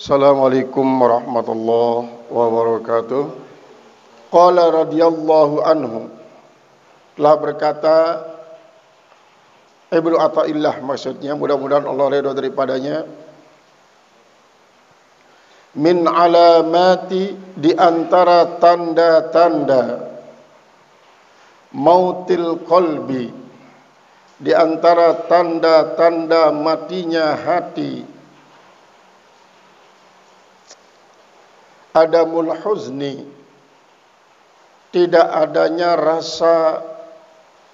Assalamualaikum warahmatullahi wabarakatuh. Qala radhiyallahu anhu, telah berkata Ibnu Athaillah, maksudnya mudah-mudahan Allah ridha daripadanya, min alamati, di antara tanda-tanda mautil qalbi, di antara tanda-tanda matinya hati, adamul huzni, tidak adanya rasa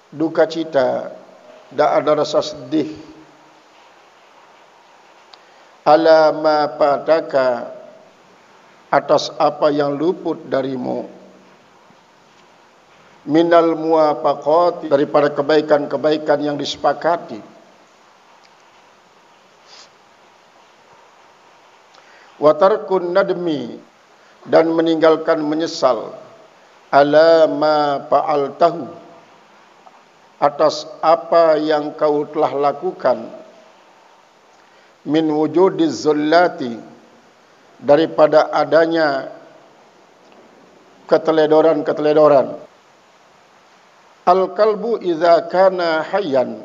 duka cita, tidak ada rasa sedih, ala ma padaka, atas apa yang luput darimu, minal muwafaqati, daripada kebaikan-kebaikan yang disepakati, wa tarkun nadmi, dan meninggalkan menyesal, ala ma fa'altahu, atas apa yang kau telah lakukan, min wujudiz zullati, daripada adanya keteledoran-keteledoran. Al-qalbu idza kana hayyan,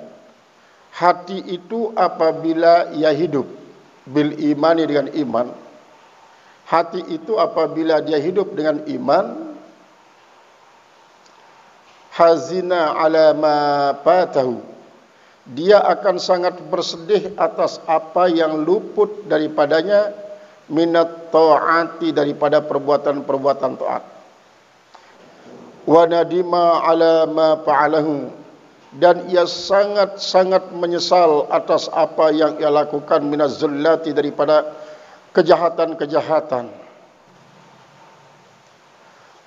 hati itu apabila ia hidup, bil imani, dengan iman. Hati itu apabila dia hidup dengan iman, hazina ala ma fatahu, dia akan sangat bersedih atas apa yang luput daripadanya, minat ta'ati, daripada perbuatan-perbuatan taat, wa nadima ala ma fa'alahu, dan ia sangat-sangat menyesal atas apa yang ia lakukan, minaz zullati, daripada kejahatan-kejahatan.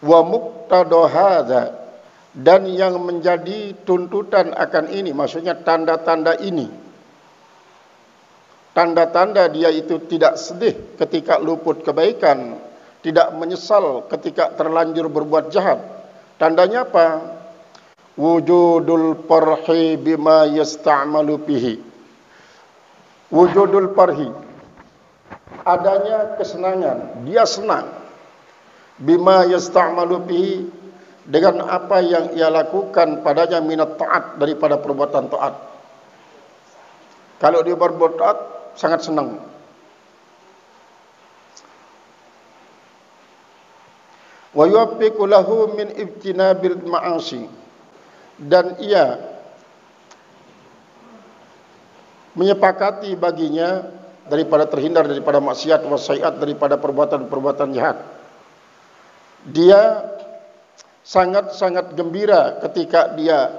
Wa muqtada hadza, dan yang menjadi tuntutan akan ini, maksudnya tanda-tanda ini, tanda-tanda dia itu tidak sedih ketika luput kebaikan, tidak menyesal ketika terlanjur berbuat jahat. Tandanya apa? Wujudul parhi bima yasta'malu bihi. Wujudul parhi, adanya kesenangan, dia senang, bima yasta'malu bihi, dengan apa yang ia lakukan padanya, minat taat, daripada perbuatan taat. Kalau dia berbuat taat, sangat senang. Wa yuwaffiqu lahu min ibtinabil ma'asi, dan ia menyepakati baginya daripada terhindar daripada maksiat, wasaiat, daripada perbuatan-perbuatan jahat. Dia sangat-sangat gembira ketika dia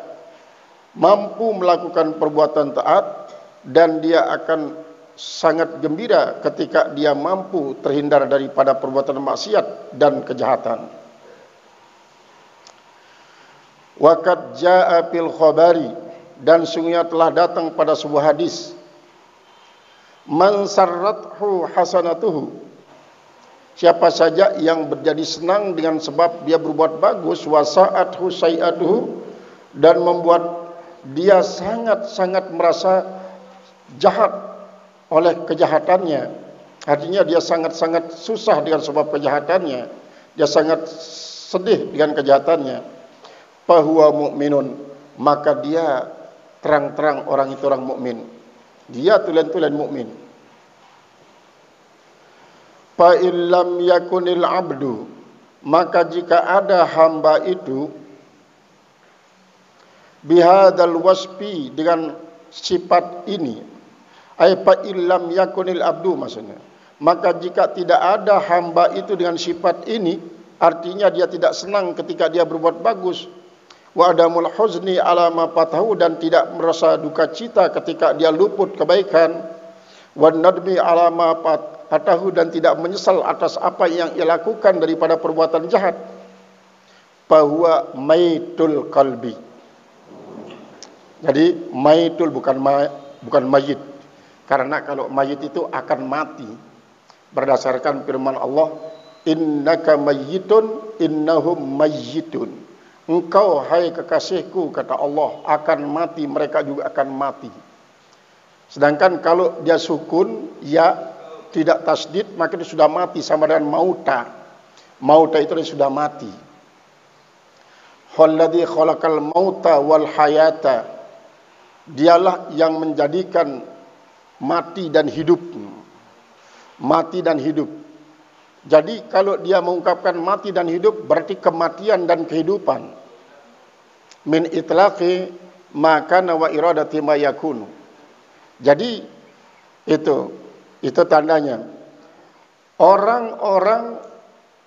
mampu melakukan perbuatan taat, dan dia akan sangat gembira ketika dia mampu terhindar daripada perbuatan maksiat dan kejahatan. Wa qad jaa'a fil khabari, dan sungguhnya telah datang pada sebuah hadis, man sarrathu hasanatuhu, siapa saja yang menjadi senang dengan sebab dia berbuat bagus, wa sa'athu sayi'atuhu, dan membuat dia sangat-sangat merasa jahat oleh kejahatannya, artinya dia sangat-sangat susah dengan sebab kejahatannya, dia sangat sedih dengan kejahatannya, fahuwa mu'minun, maka dia terang-terang orang itu orang mukmin, dia tulen-tulen mukmin. Fa illam yakunil abdu, maka jika ada hamba itu, bihadzal wasfi, dengan sifat ini, ay fa illam yakunil abdu, maksudnya, maka jika tidak ada hamba itu dengan sifat ini, artinya dia tidak senang ketika dia berbuat bagus, wa adamul huzni ala ma fatahu, dan tidak merasa duka cita ketika dia luput kebaikan, wa nadmi ala ma fatahu, dan tidak menyesal atas apa yang ia lakukan daripada perbuatan jahat, bahwa maitul qalbi. Jadi maitul bukan mayit, karena kalau mayit itu akan mati berdasarkan firman Allah, innaka mayyitun innahum mayyitun. Engkau hai kekasihku, kata Allah, akan mati, mereka juga akan mati. Sedangkan kalau dia sukun, ya tidak tasdid, maka itu sudah mati sama dengan mauta. Mauta itu sudah mati. Alladzi khalaqal mauta wal hayata. Dialah yang menjadikan mati dan hidup. Mati dan hidup. Jadi kalau dia mengungkapkan mati dan hidup, berarti kematian dan kehidupan. Min itlaqi maka wa iradati ma yakunu. Jadi itu tandanya. Orang-orang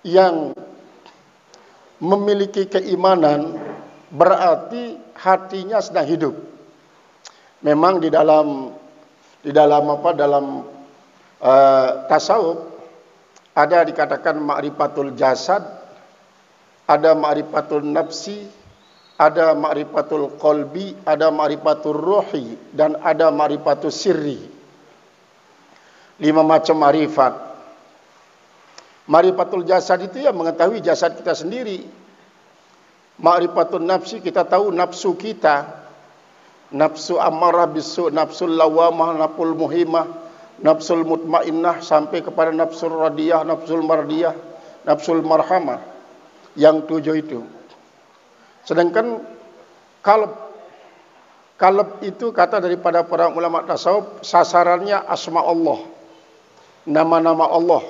yang memiliki keimanan berarti hatinya sedang hidup. Memang di dalam tasawuf ada dikatakan ma'rifatul jasad, ada ma'rifatul nafsi, ada ma'rifatul qalbi, ada ma'rifatul ruhi, dan ada ma'rifatul sirri. 5 macam ma'rifat. Ma'rifatul jasad itu ya mengetahui jasad kita sendiri. Ma'rifatul nafsi, kita tahu nafsu kita. Nafsu ammarah bisu, nafsul lawamah, nafsul muhimah, nafsul mutmainnah, sampai kepada nafsul radiyah, nafsul mardiyah, nafsul marhamah. Yang 7 itu. Sedangkan kalb itu kata daripada para ulama tasawuf, sasarannya asma Allah, nama-nama Allah.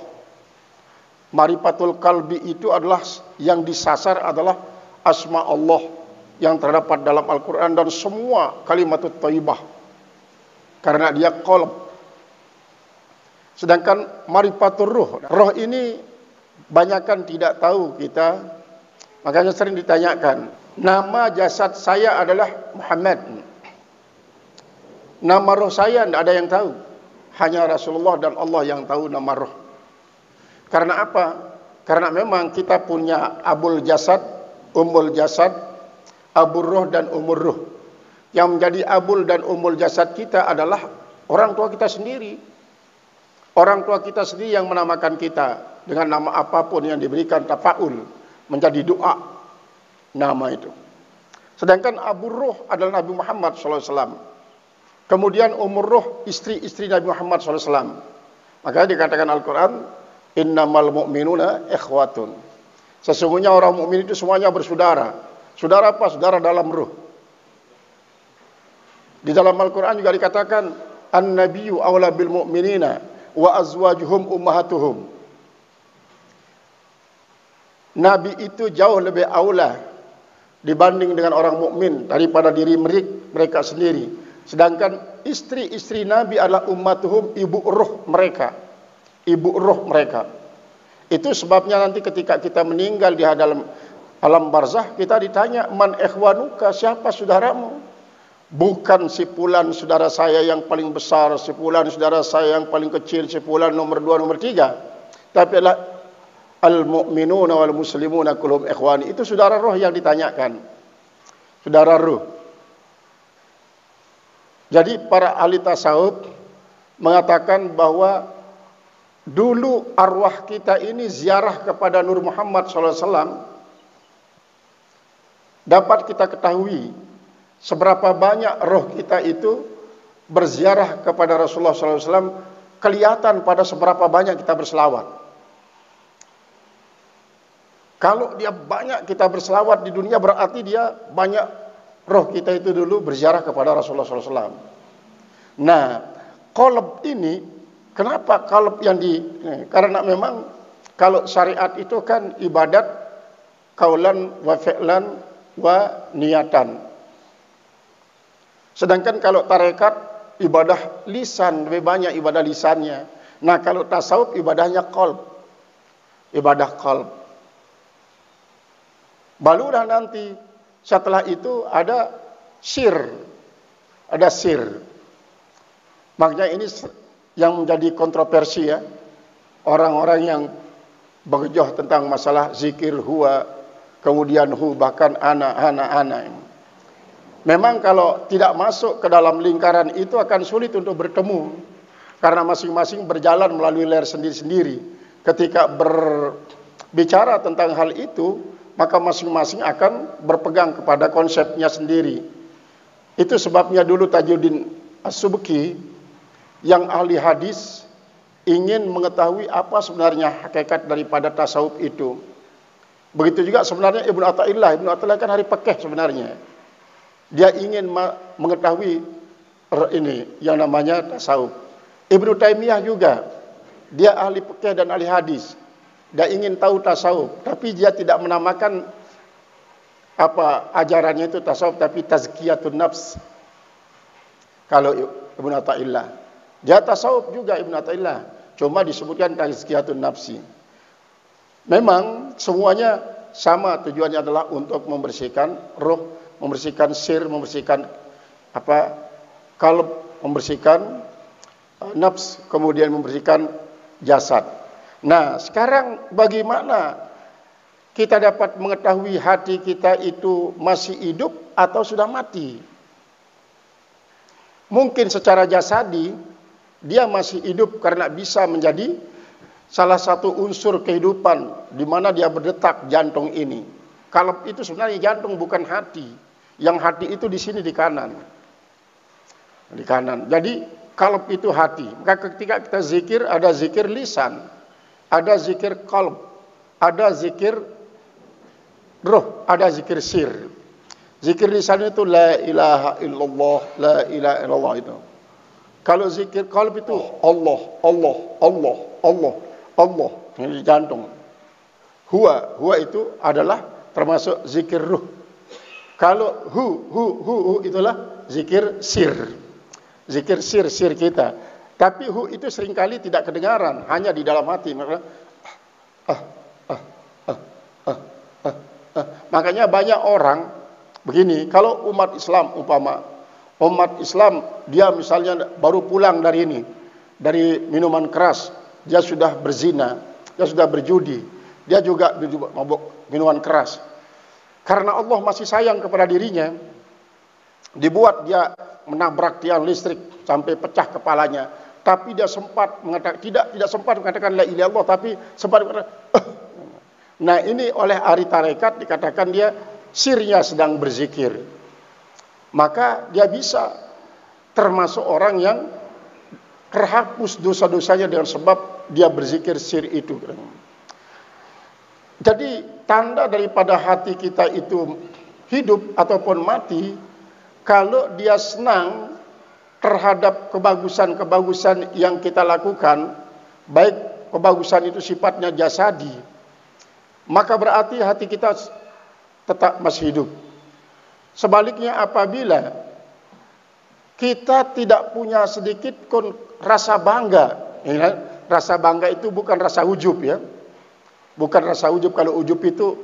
Marifatul kalbi itu adalah yang disasar adalah asma Allah yang terdapat dalam Al-Quran dan semua kalimatut thayyibah, karena dia qalb. Sedangkan marifatul roh ini banyakkan tidak tahu kita, makanya sering ditanyakan, nama jasad saya adalah Muhammad, nama roh saya tidak ada yang tahu, hanya Rasulullah dan Allah yang tahu nama roh. Karena apa? Karena memang kita punya abul jasad, umul jasad, abur roh dan umur roh. Yang menjadi abul dan umul jasad kita adalah orang tua kita sendiri. Orang tua kita sendiri yang menamakan kita dengan nama apapun yang diberikan tafaul, menjadi doa nama itu. Sedangkan abur roh adalah Nabi Muhammad SAW. Kemudian umur roh istri-istri Nabi Muhammad SAW. Makanya dikatakan Al-Quran, innamal mu'minuna ikhwatun. Sesungguhnya orang mukmin itu semuanya bersaudara. Saudara apa? Saudara dalam ruh. Di dalam Al-Quran juga dikatakan, an-nabiyyu awla bil mu'minina wa azwajuhum ummahatuhum. Nabi itu jauh lebih aula dibanding dengan orang mukmin daripada diri mereka sendiri. Sedangkan istri-istri Nabi adalah ummatuhum, ibu ruh mereka. Ibu roh mereka. Itu sebabnya nanti ketika kita meninggal di alam barzah, kita ditanya, man ikhwanuka, siapa saudaramu? Bukan si fulan saudara saya yang paling besar, si fulan saudara saya yang paling kecil, si fulan nomor 2, nomor 3. Tapi adalah al-mu'minuna wal muslimuna kulluhum ikhwani. Itu saudara roh yang ditanyakan. Saudara roh. Jadi para ahli tasawuf mengatakan bahwa dulu arwah kita ini ziarah kepada Nur Muhammad SAW, dapat kita ketahui seberapa banyak roh kita itu berziarah kepada Rasulullah SAW, kelihatan pada seberapa banyak kita berselawat. Kalau dia banyak kita berselawat di dunia, berarti dia banyak roh kita itu dulu berziarah kepada Rasulullah SAW. Nah, qalb ini, kenapa kalb yang karena memang kalau syariat itu kan ibadat kaulan wa fi'lan wa niyatan. Sedangkan kalau tarekat ibadah lisan, lebih banyak ibadah lisannya. Nah, kalau tasawuf ibadahnya qalb. Ibadah qalb. Barulah nanti setelah itu ada sir. Ada sir. Makanya ini yang menjadi kontroversi ya, orang-orang yang begejoh tentang masalah zikir huwa, kemudian hu, bahkan ana. Memang kalau tidak masuk ke dalam lingkaran itu akan sulit untuk bertemu, karena masing-masing berjalan melalui layar sendiri-sendiri. Ketika berbicara tentang hal itu, maka masing-masing akan berpegang kepada konsepnya sendiri. Itu sebabnya dulu Tajuddin As-Subki yang ahli hadis ingin mengetahui apa sebenarnya hakikat daripada tasawuf itu. Begitu juga sebenarnya Ibnu Athaillah. Ibnu Athaillah kan ahli fikih sebenarnya. Dia ingin mengetahui ini yang namanya tasawuf. Ibnu Taimiyah juga, dia ahli fikih dan ahli hadis. Dia ingin tahu tasawuf, tapi dia tidak menamakan apa ajarannya itu tasawuf, tapi tazkiyatun nafs. Kalau Ibnu Athaillah, dia tasawuf juga Ibnu Athaillah, cuma disebutkan tazkiyatun nafsi. Memang semuanya sama, tujuannya adalah untuk membersihkan roh, membersihkan sir, membersihkan apa kalb, membersihkan nafs, kemudian membersihkan jasad. Nah, sekarang bagaimana kita dapat mengetahui hati kita itu masih hidup atau sudah mati? Mungkin secara jasadi dia masih hidup karena bisa menjadi salah satu unsur kehidupan di mana dia berdetak jantung ini. Kalb itu sebenarnya jantung, bukan hati. Yang hati itu di sini di kanan. Di kanan. Jadi kalb itu hati. Maka ketika kita zikir, ada zikir lisan, ada zikir kalb, ada zikir roh, ada zikir sir. Zikir lisan itu la ilaha illallah, la ilaha illallah itu. Kalau zikir kalb itu Allah, Allah, Allah, Allah, Allah. Ini jantung. Huwa itu adalah termasuk zikir ruh. Kalau hu itulah zikir sir. Zikir sir kita. Tapi hu itu seringkali tidak kedengaran, hanya di dalam hati. Makanya banyak orang begini, kalau umat Islam umat Islam dia misalnya baru pulang dari ini, dari minuman keras, dia sudah berzina, dia sudah berjudi, dia juga mabuk minuman keras. Karena Allah masih sayang kepada dirinya, dibuat dia menabrak tiang listrik sampai pecah kepalanya. Tapi dia sempat mengatakan, tidak sempat mengatakan la ilaha illallah, tapi sempat mengatakan Nah, ini oleh ahli tarekat dikatakan dia sirnya sedang berzikir. Maka dia bisa termasuk orang yang terhapus dosa-dosanya dengan sebab dia berzikir sir itu. Jadi tanda daripada hati kita itu hidup ataupun mati kalau dia senang terhadap kebagusan-kebagusan yang kita lakukan, baik kebagusan itu sifatnya jasadi, maka berarti hati kita tetap masih hidup. Sebaliknya apabila kita tidak punya sedikit pun rasa bangga, rasa bangga itu bukan rasa ujub ya, bukan rasa ujub. Kalau ujub itu,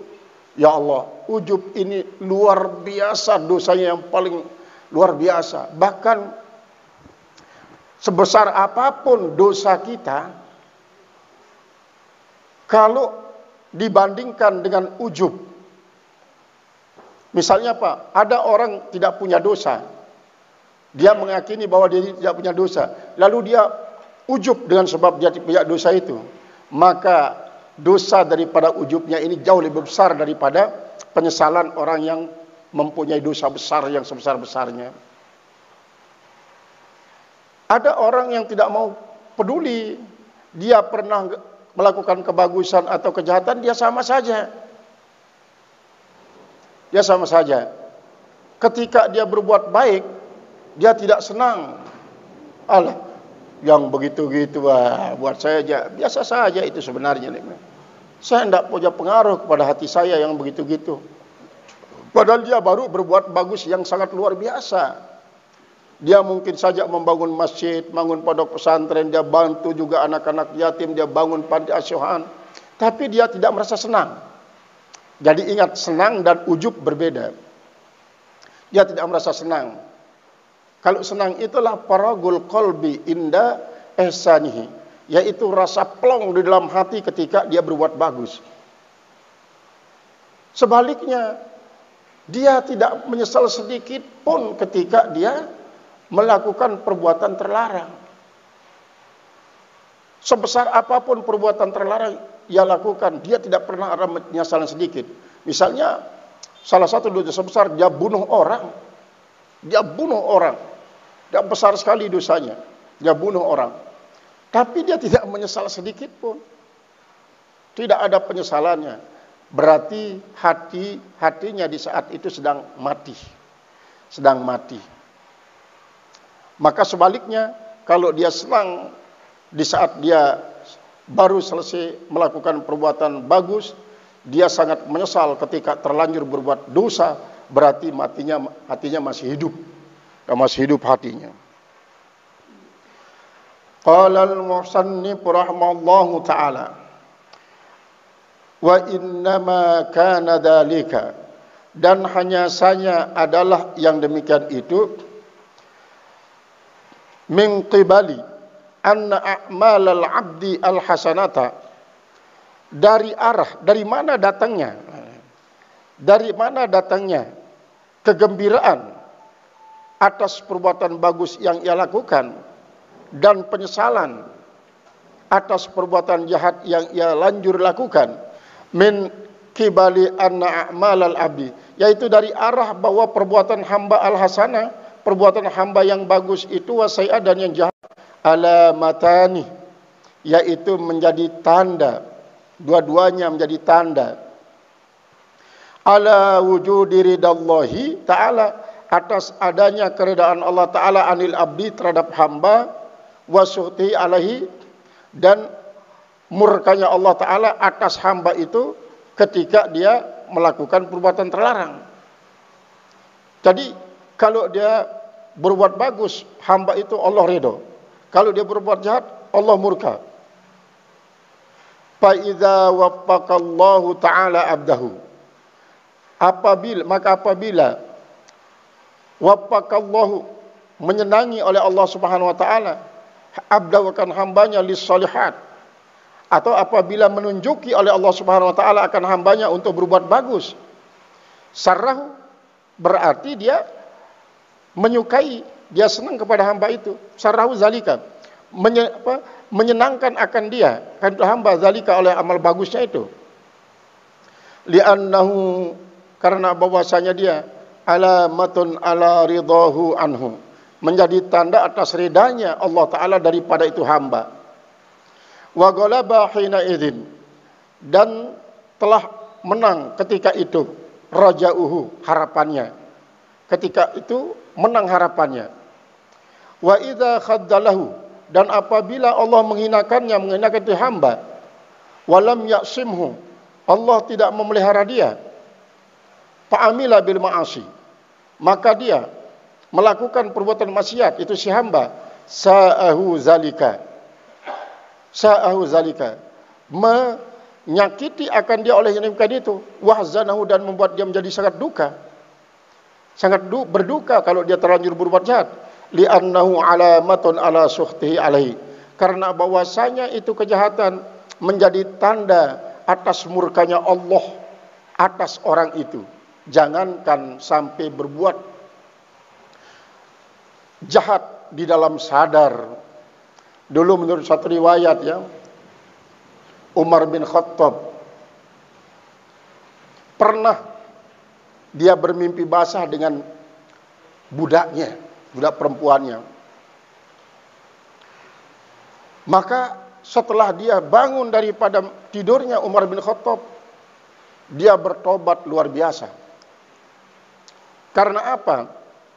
ya Allah, ujub ini luar biasa, dosanya yang paling luar biasa. Bahkan sebesar apapun dosa kita, kalau dibandingkan dengan ujub, misalnya apa? Ada orang tidak punya dosa, dia meyakini bahwa dia tidak punya dosa, lalu dia ujub dengan sebab dia punya dosa itu, maka dosa daripada ujubnya ini jauh lebih besar daripada penyesalan orang yang mempunyai dosa besar yang sebesar-besarnya. Ada orang yang tidak mau peduli, dia pernah melakukan kebagusan atau kejahatan, dia sama saja. Dia sama saja. Ketika dia berbuat baik, dia tidak senang. Alah, yang begitu-gitu, buat saya aja biasa saja itu sebenarnya. Saya tidak punya pengaruh kepada hati saya yang begitu-gitu. Padahal dia baru berbuat bagus yang sangat luar biasa. Dia mungkin saja membangun masjid, bangun pondok pesantren, dia bantu juga anak-anak yatim, dia bangun panti asuhan. Tapi dia tidak merasa senang. Jadi ingat, senang dan ujub berbeda. Dia tidak merasa senang. Kalau senang itulah faragul qalbi inda ihsanihi, yaitu rasa plong di dalam hati ketika dia berbuat bagus. Sebaliknya, dia tidak menyesal sedikit pun ketika dia melakukan perbuatan terlarang. Sebesar apapun perbuatan terlarang ia lakukan, dia tidak pernah ada penyesalan sedikit. Misalnya, salah satu dosa besar, dia bunuh orang. Dia bunuh orang. Dia besar sekali dosanya. Dia bunuh orang. Tapi dia tidak menyesal sedikit pun. Tidak ada penyesalannya. Berarti hatinya di saat itu sedang mati. Sedang mati. Maka sebaliknya, kalau dia senang di saat dia baru selesai melakukan perbuatan bagus, dia sangat menyesal ketika terlanjur berbuat dosa, berarti hatinya masih hidup. Masih hidup hatinya. Qala al-musannif rahimallahu ta'ala, wa innama kana dzalika, dan hanya saja adalah yang demikian itu, min qibali anna a'malal abdi al-hasanata, dari mana datangnya? Dari mana datangnya kegembiraan atas perbuatan bagus yang ia lakukan dan penyesalan atas perbuatan jahat yang ia lanjur lakukan? Min qibali anna a'malal abdi, yaitu dari arah bahwa perbuatan hamba al-hasanah, perbuatan hamba yang bagus itu, wasai'ah, dan yang jahat, alamatani, yaitu menjadi tanda, dua-duanya menjadi tanda, ala wujudi ridallahi ta'ala, atas adanya keridaan Allah Ta'ala anil abdi terhadap hamba, wasuhti alaihi, dan murkanya Allah Ta'ala atas hamba itu ketika dia melakukan perbuatan terlarang. Jadi kalau dia berbuat bagus, hamba itu Allah ridho. Kalau dia berbuat jahat, Allah murka. Fa idza waffaqallahu ta'ala abdahu, apabila waffaqallahu, menyenangi oleh Allah Subhanahu wa taala, abdahu, akan hambanya, lis-shalihat, atau apabila menunjuki oleh Allah Subhanahu wa taala akan hambanya untuk berbuat bagus, sarrahu, berarti dia menyukai, dia senang kepada hamba itu, sarrahu zalika, menyenangkan akan dia, akan hamba, zalika, oleh amal bagusnya itu, li'annahu, karena bahwasanya dia alamatun ala ridahu anhu, menjadi tanda atas ridanya Allah Ta'ala daripada itu hamba. Wa ghalaba hina idzin, dan telah menang ketika itu, rajauhu, harapannya, ketika itu menang harapannya. Wa idza khaddalahu, dan apabila Allah menghinakannya, menghinakan itu hamba, walam ya'simhu, Allah tidak memelihara dia, fa'amila bil ma'asi, maka dia melakukan perbuatan maksiat, itu si hamba, sa'ahu zalika, menyakiti akan dia oleh yang demikian itu, wahzanahu, dan membuat dia menjadi sangat duka, berduka kalau dia terlanjur berbuat jahat, li'annahu alamatun ala suhtihi alaihi, karena bahwasanya itu kejahatan menjadi tanda atas murkanya Allah atas orang itu. Jangankan sampai berbuat jahat di dalam sadar. Dulu menurut satu riwayat, ya, Umar bin Khattab pernah dia bermimpi basah dengan budaknya, budak perempuannya. Maka setelah dia bangun daripada tidurnya, Umar bin Khattab, dia bertobat luar biasa. Karena apa?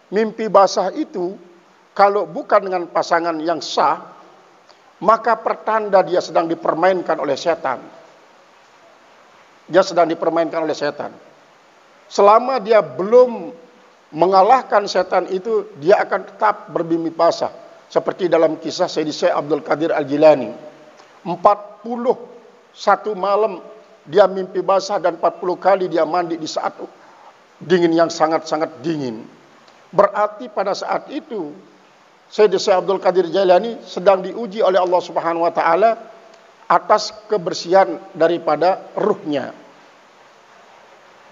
Mimpi basah itu, kalau bukan dengan pasangan yang sah, maka pertanda dia sedang dipermainkan oleh setan. Dia sedang dipermainkan oleh setan. Selama dia belum mengalahkan setan itu, dia akan tetap bermimpi basah. Seperti dalam kisah Sayyidi Syekh Abdul Qadir Al-Jilani. 41 malam dia mimpi basah, dan 40 kali dia mandi di saat dingin yang sangat-sangat dingin. Berarti pada saat itu Sayyidi Syekh Abdul Qadir Jailani sedang diuji oleh Allah Subhanahu wa taala atas kebersihan daripada ruhnya.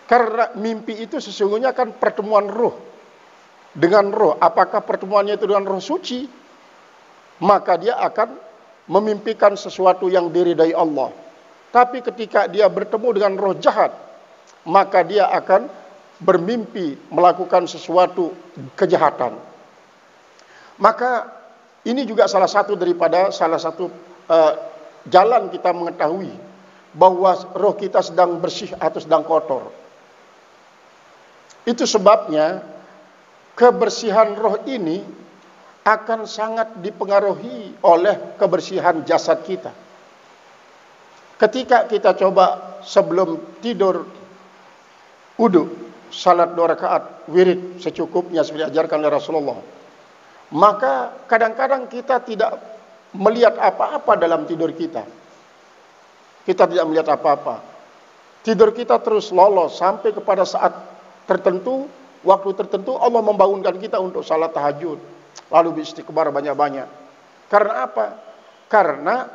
Karena mimpi itu sesungguhnya kan pertemuan ruh dengan ruh. Apakah pertemuannya itu dengan roh suci? Maka dia akan memimpikan sesuatu yang diridai Allah. Tapi ketika dia bertemu dengan roh jahat, maka dia akan bermimpi melakukan sesuatu kejahatan. Maka Ini juga salah satu jalan kita mengetahui bahwa roh kita sedang bersih atau sedang kotor. Itu sebabnya kebersihan roh ini akan sangat dipengaruhi oleh kebersihan jasad kita. Ketika kita coba sebelum tidur wudu, salat 2 rakaat, wirid secukupnya seperti diajarkan oleh Rasulullah, maka kadang-kadang kita tidak melihat apa-apa dalam tidur kita. Kita tidak melihat apa-apa. Tidur kita terus lolos sampai kepada saat tertentu, waktu tertentu Allah membangunkan kita untuk salat tahajud, lalu beristighfar banyak-banyak. Karena apa? Karena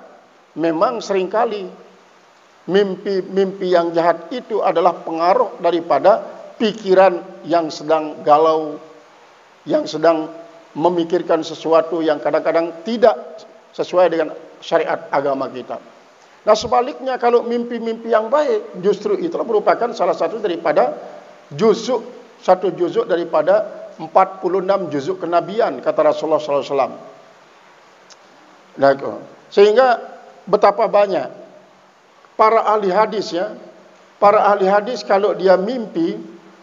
memang seringkali mimpi-mimpi yang jahat itu adalah pengaruh daripada pikiran yang sedang galau, yang sedang memikirkan sesuatu yang kadang-kadang tidak sesuai dengan syariat agama kita. Nah sebaliknya, kalau mimpi-mimpi yang baik, justru itu merupakan salah satu daripada satu juzuk daripada 46 juzuk kenabian, kata Rasulullah SAW. Nah, sehingga betapa banyak para ahli hadis kalau dia mimpi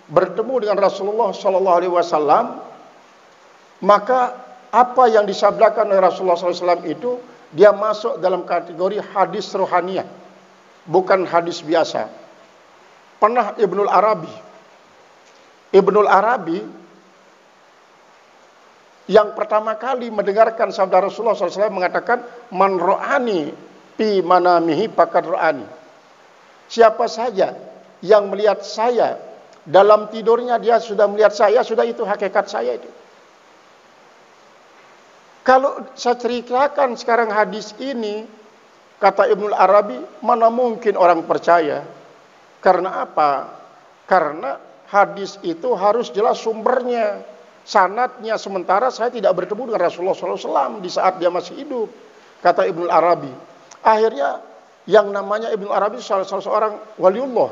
bertemu dengan Rasulullah SAW, maka apa yang disabdakan oleh Rasulullah SAW itu dia masuk dalam kategori hadis rohaniyah, bukan hadis biasa. Pernah Ibnul Arabi yang pertama kali mendengarkan sabda Rasulullah SAW mengatakan, man ro'ani fi manamihi faqad ro'ani. Siapa saja yang melihat saya dalam tidurnya, dia sudah melihat saya, sudah itu hakikat saya itu. Kalau saya ceritakan sekarang hadis ini, kata Ibnul Arabi, mana mungkin orang percaya. Karena apa? Karena hadis itu harus jelas sumbernya, sanadnya. Sementara saya tidak bertemu dengan Rasulullah SAW di saat dia masih hidup, kata Ibnul Arabi. Akhirnya yang namanya Ibnul Arabi salah seorang waliullah,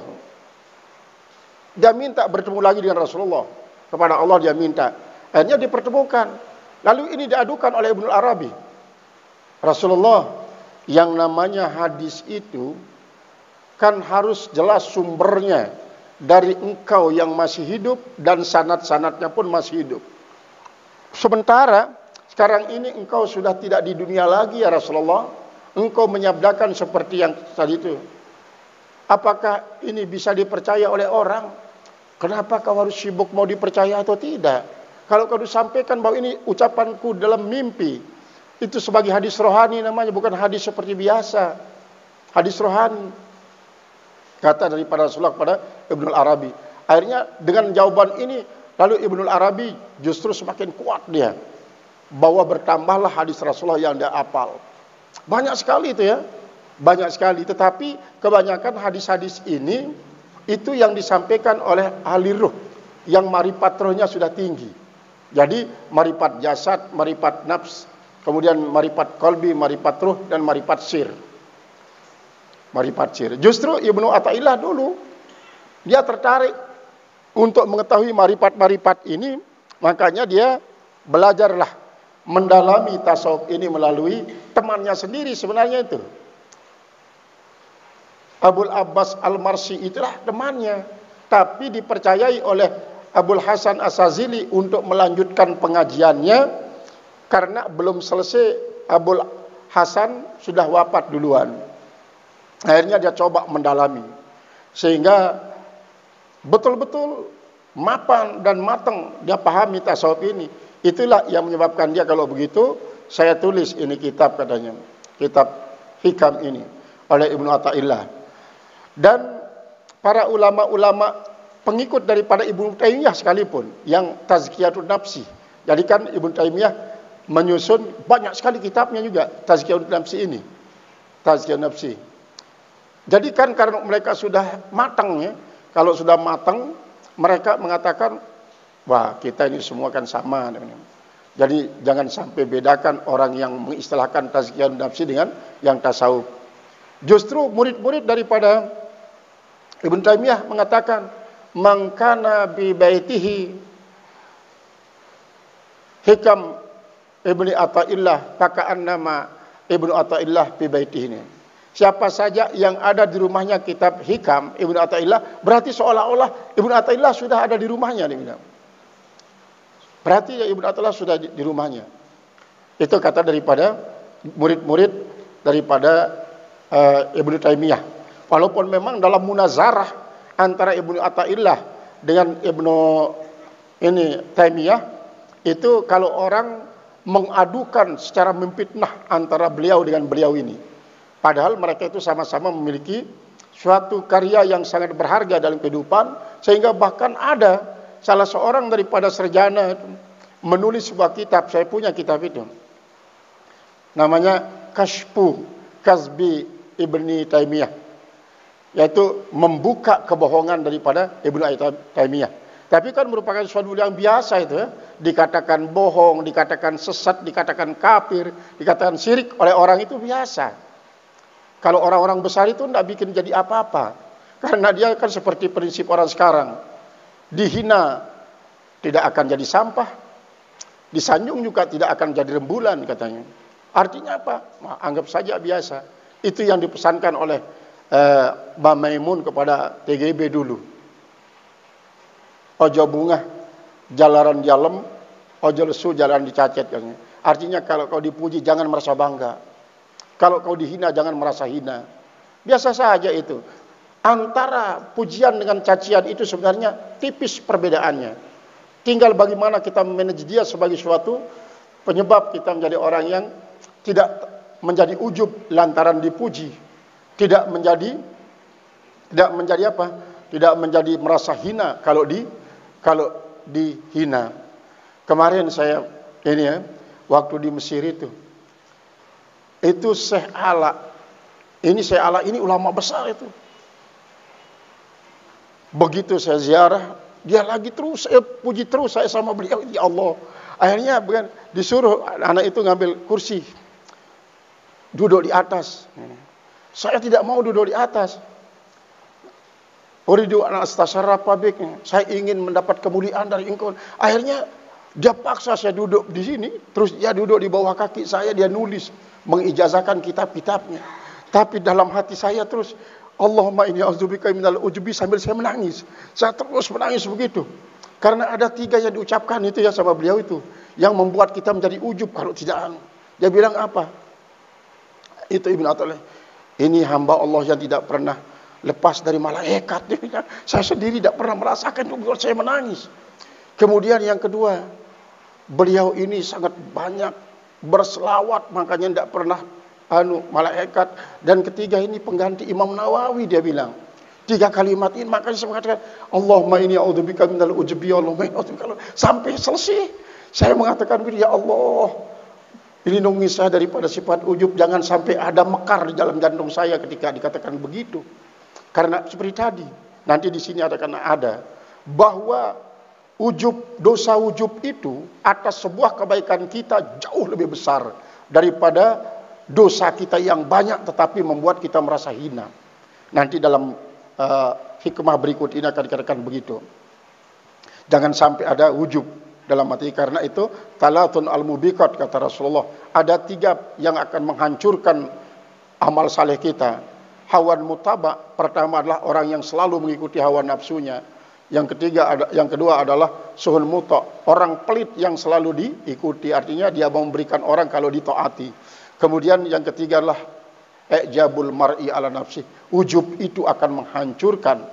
dia minta bertemu lagi dengan Rasulullah. Kepada Allah dia minta. Akhirnya dipertemukan. Lalu ini diadukan oleh Ibnul Arabi. Rasulullah, yang namanya hadis itu kan harus jelas sumbernya dari engkau yang masih hidup dan sanad-sanadnya pun masih hidup. Sementara sekarang ini engkau sudah tidak di dunia lagi ya Rasulullah. Engkau menyabdakan seperti yang tadi itu. Apakah ini bisa dipercaya oleh orang? Kenapa kau harus sibuk mau dipercaya atau tidak? Kalau kau disampaikan bahwa ini ucapanku dalam mimpi, itu sebagai hadis rohani namanya, bukan hadis seperti biasa. Hadis rohani. Kata daripada Rasulullah kepada Ibnul Arabi. Akhirnya dengan jawaban ini, lalu Ibnul Arabi justru semakin kuat dia, bahwa bertambahlah hadis Rasulullah yang dia hafal. Banyak sekali itu ya. Banyak sekali. Tetapi kebanyakan hadis-hadis ini, itu yang disampaikan oleh ahli ruh, yang marifat rohnya sudah tinggi. Jadi marifat jasad, marifat nafs, kemudian marifat qalbi, marifat ruh, dan marifat sir. Marifat sir. Justru Ibnu Athaillah dulu dia tertarik untuk mengetahui marifat-marifat ini, makanya dia belajarlah mendalami tasawuf ini melalui temannya sendiri sebenarnya itu. Abul Abbas Al-Marsi itulah temannya, tapi dipercayai oleh Abul Hasan As-Sazili untuk melanjutkan pengajiannya, karena belum selesai Abul Hasan sudah wafat duluan. Akhirnya dia coba mendalami, sehingga betul-betul mapan dan matang dia pahami tasawuf ini. Itulah yang menyebabkan dia, kalau begitu saya tulis ini kitab, katanya, kitab hikam ini oleh Ibnu Athaillah. Dan para ulama-ulama pengikut daripada Ibnu Taimiyah sekalipun yang Tazkiyatun Nafsi. Jadi kan Ibnu Taimiyah menyusun banyak sekali kitabnya juga Tazkiyatun Nafsi ini. Tazkiyatun Nafsi. Jadi kan karena mereka sudah matang ya. Kalau sudah matang, mereka mengatakan, wah kita ini semua kan sama. Jadi jangan sampai bedakan orang yang mengistilahkan Tazkiyatun Nafsi dengan yang tasawuf. Justru murid-murid daripada Ibnu Taimiyah mengatakan, man kana bi baitihi hikam Ibnu Athaillah faka'annama Ibnu Athaillah fi baitihi. Siapa saja yang ada di rumahnya kitab hikam Ibnu Athaillah, berarti seolah-olah Ibnu Athaillah sudah ada di rumahnya, dia bilang. Berarti ya Ibnu Athaillah sudah di rumahnya. Itu kata daripada murid-murid daripada Ibnu Taimiyah. Walaupun memang dalam munazarah antara Ibnu Athaillah dengan Ibnu Taimiyah, itu kalau orang mengadukan secara memfitnah antara beliau dengan beliau ini, padahal mereka itu sama-sama memiliki suatu karya yang sangat berharga dalam kehidupan, sehingga bahkan ada salah seorang daripada sarjana menulis sebuah kitab. Saya punya kitab itu, namanya Kashfu Kazbi Ibni Taimiyah, yaitu membuka kebohongan daripada Ibnu Taimiyah. Tapi kan merupakan suatu yang biasa itu ya. Dikatakan bohong, dikatakan sesat, dikatakan kafir, dikatakan syirik oleh orang itu biasa. Kalau orang-orang besar itu tidak bikin jadi apa-apa. Karena dia kan seperti prinsip orang sekarang. Dihina tidak akan jadi sampah, disanjung juga tidak akan jadi rembulan katanya. Artinya apa? Nah, anggap saja biasa. Itu yang dipesankan oleh Mbak Maimun kepada TGB dulu. Ojo bunga jalaran jalem, ojo lesu jalan dicacet katanya. Artinya kalau kau dipuji jangan merasa bangga, kalau kau dihina jangan merasa hina. Biasa saja itu. Antara pujian dengan cacian itu sebenarnya tipis perbedaannya. Tinggal bagaimana kita memanage dia sebagai suatu penyebab kita menjadi orang yang tidak menjadi ujub lantaran dipuji, tidak menjadi apa? Tidak menjadi merasa hina kalau dihina. Kemarin saya waktu di Mesir itu Syekh Ala. Syekh Ala ini ulama besar itu. Begitu saya ziarah, dia lagi terus saya puji terus saya sama beliau, ya Allah. Akhirnya disuruh anak itu ngambil kursi, duduk di atas. Saya tidak mau duduk di atas. Uridu an astasyarrafa bik, saya ingin mendapat kemuliaan dari engkau. Akhirnya dia paksa saya duduk di sini, terus dia duduk di bawah kaki saya, dia nulis, mengijazahkan kitab-kitabnya. Tapi dalam hati saya terus, Allahumma inni a'udzubika minal ujubi, sambil saya menangis. Saya terus menangis begitu. Karena ada 3 yang diucapkan itu ya sama beliau itu, yang membuat kita menjadi ujub kalau tidak. Dia bilang apa? Itu Ibnu Athaillah. Ini hamba Allah yang tidak pernah lepas dari malaikat. Saya sendiri tidak pernah merasakan itu, buat saya menangis. Kemudian yang kedua, beliau ini sangat banyak berselawat, makanya tidak pernah malaikat. Dan ketiga ini pengganti Imam Nawawi, dia bilang. 3 kalimat ini, makanya saya mengatakan Allahumma inni a'udzubika minal ujubi, Allahumma inni a'udzubika. Sampai selesai saya mengatakan, ya Allah, lindungi saya daripada sifat ujub, jangan sampai ada mekar di dalam jantung saya ketika dikatakan begitu. Karena seperti tadi, nanti di sini ada bahwa dosa ujub itu atas sebuah kebaikan kita jauh lebih besar daripada dosa kita yang banyak tetapi membuat kita merasa hina. Nanti dalam hikmah berikut ini akan dikatakan begitu. Jangan sampai ada ujub dalam hati, karena itu talatun al-mubiqat kata Rasulullah. Ada 3 yang akan menghancurkan amal saleh kita. Hawan mutaba, pertama adalah orang yang selalu mengikuti hawa nafsunya. Yang kedua adalah suhul muta, orang pelit yang selalu diikuti, artinya dia mau memberikan orang kalau ditaati. Kemudian yang ketiga adalah ijabul mar'i ala nafsi, ujub itu akan menghancurkan.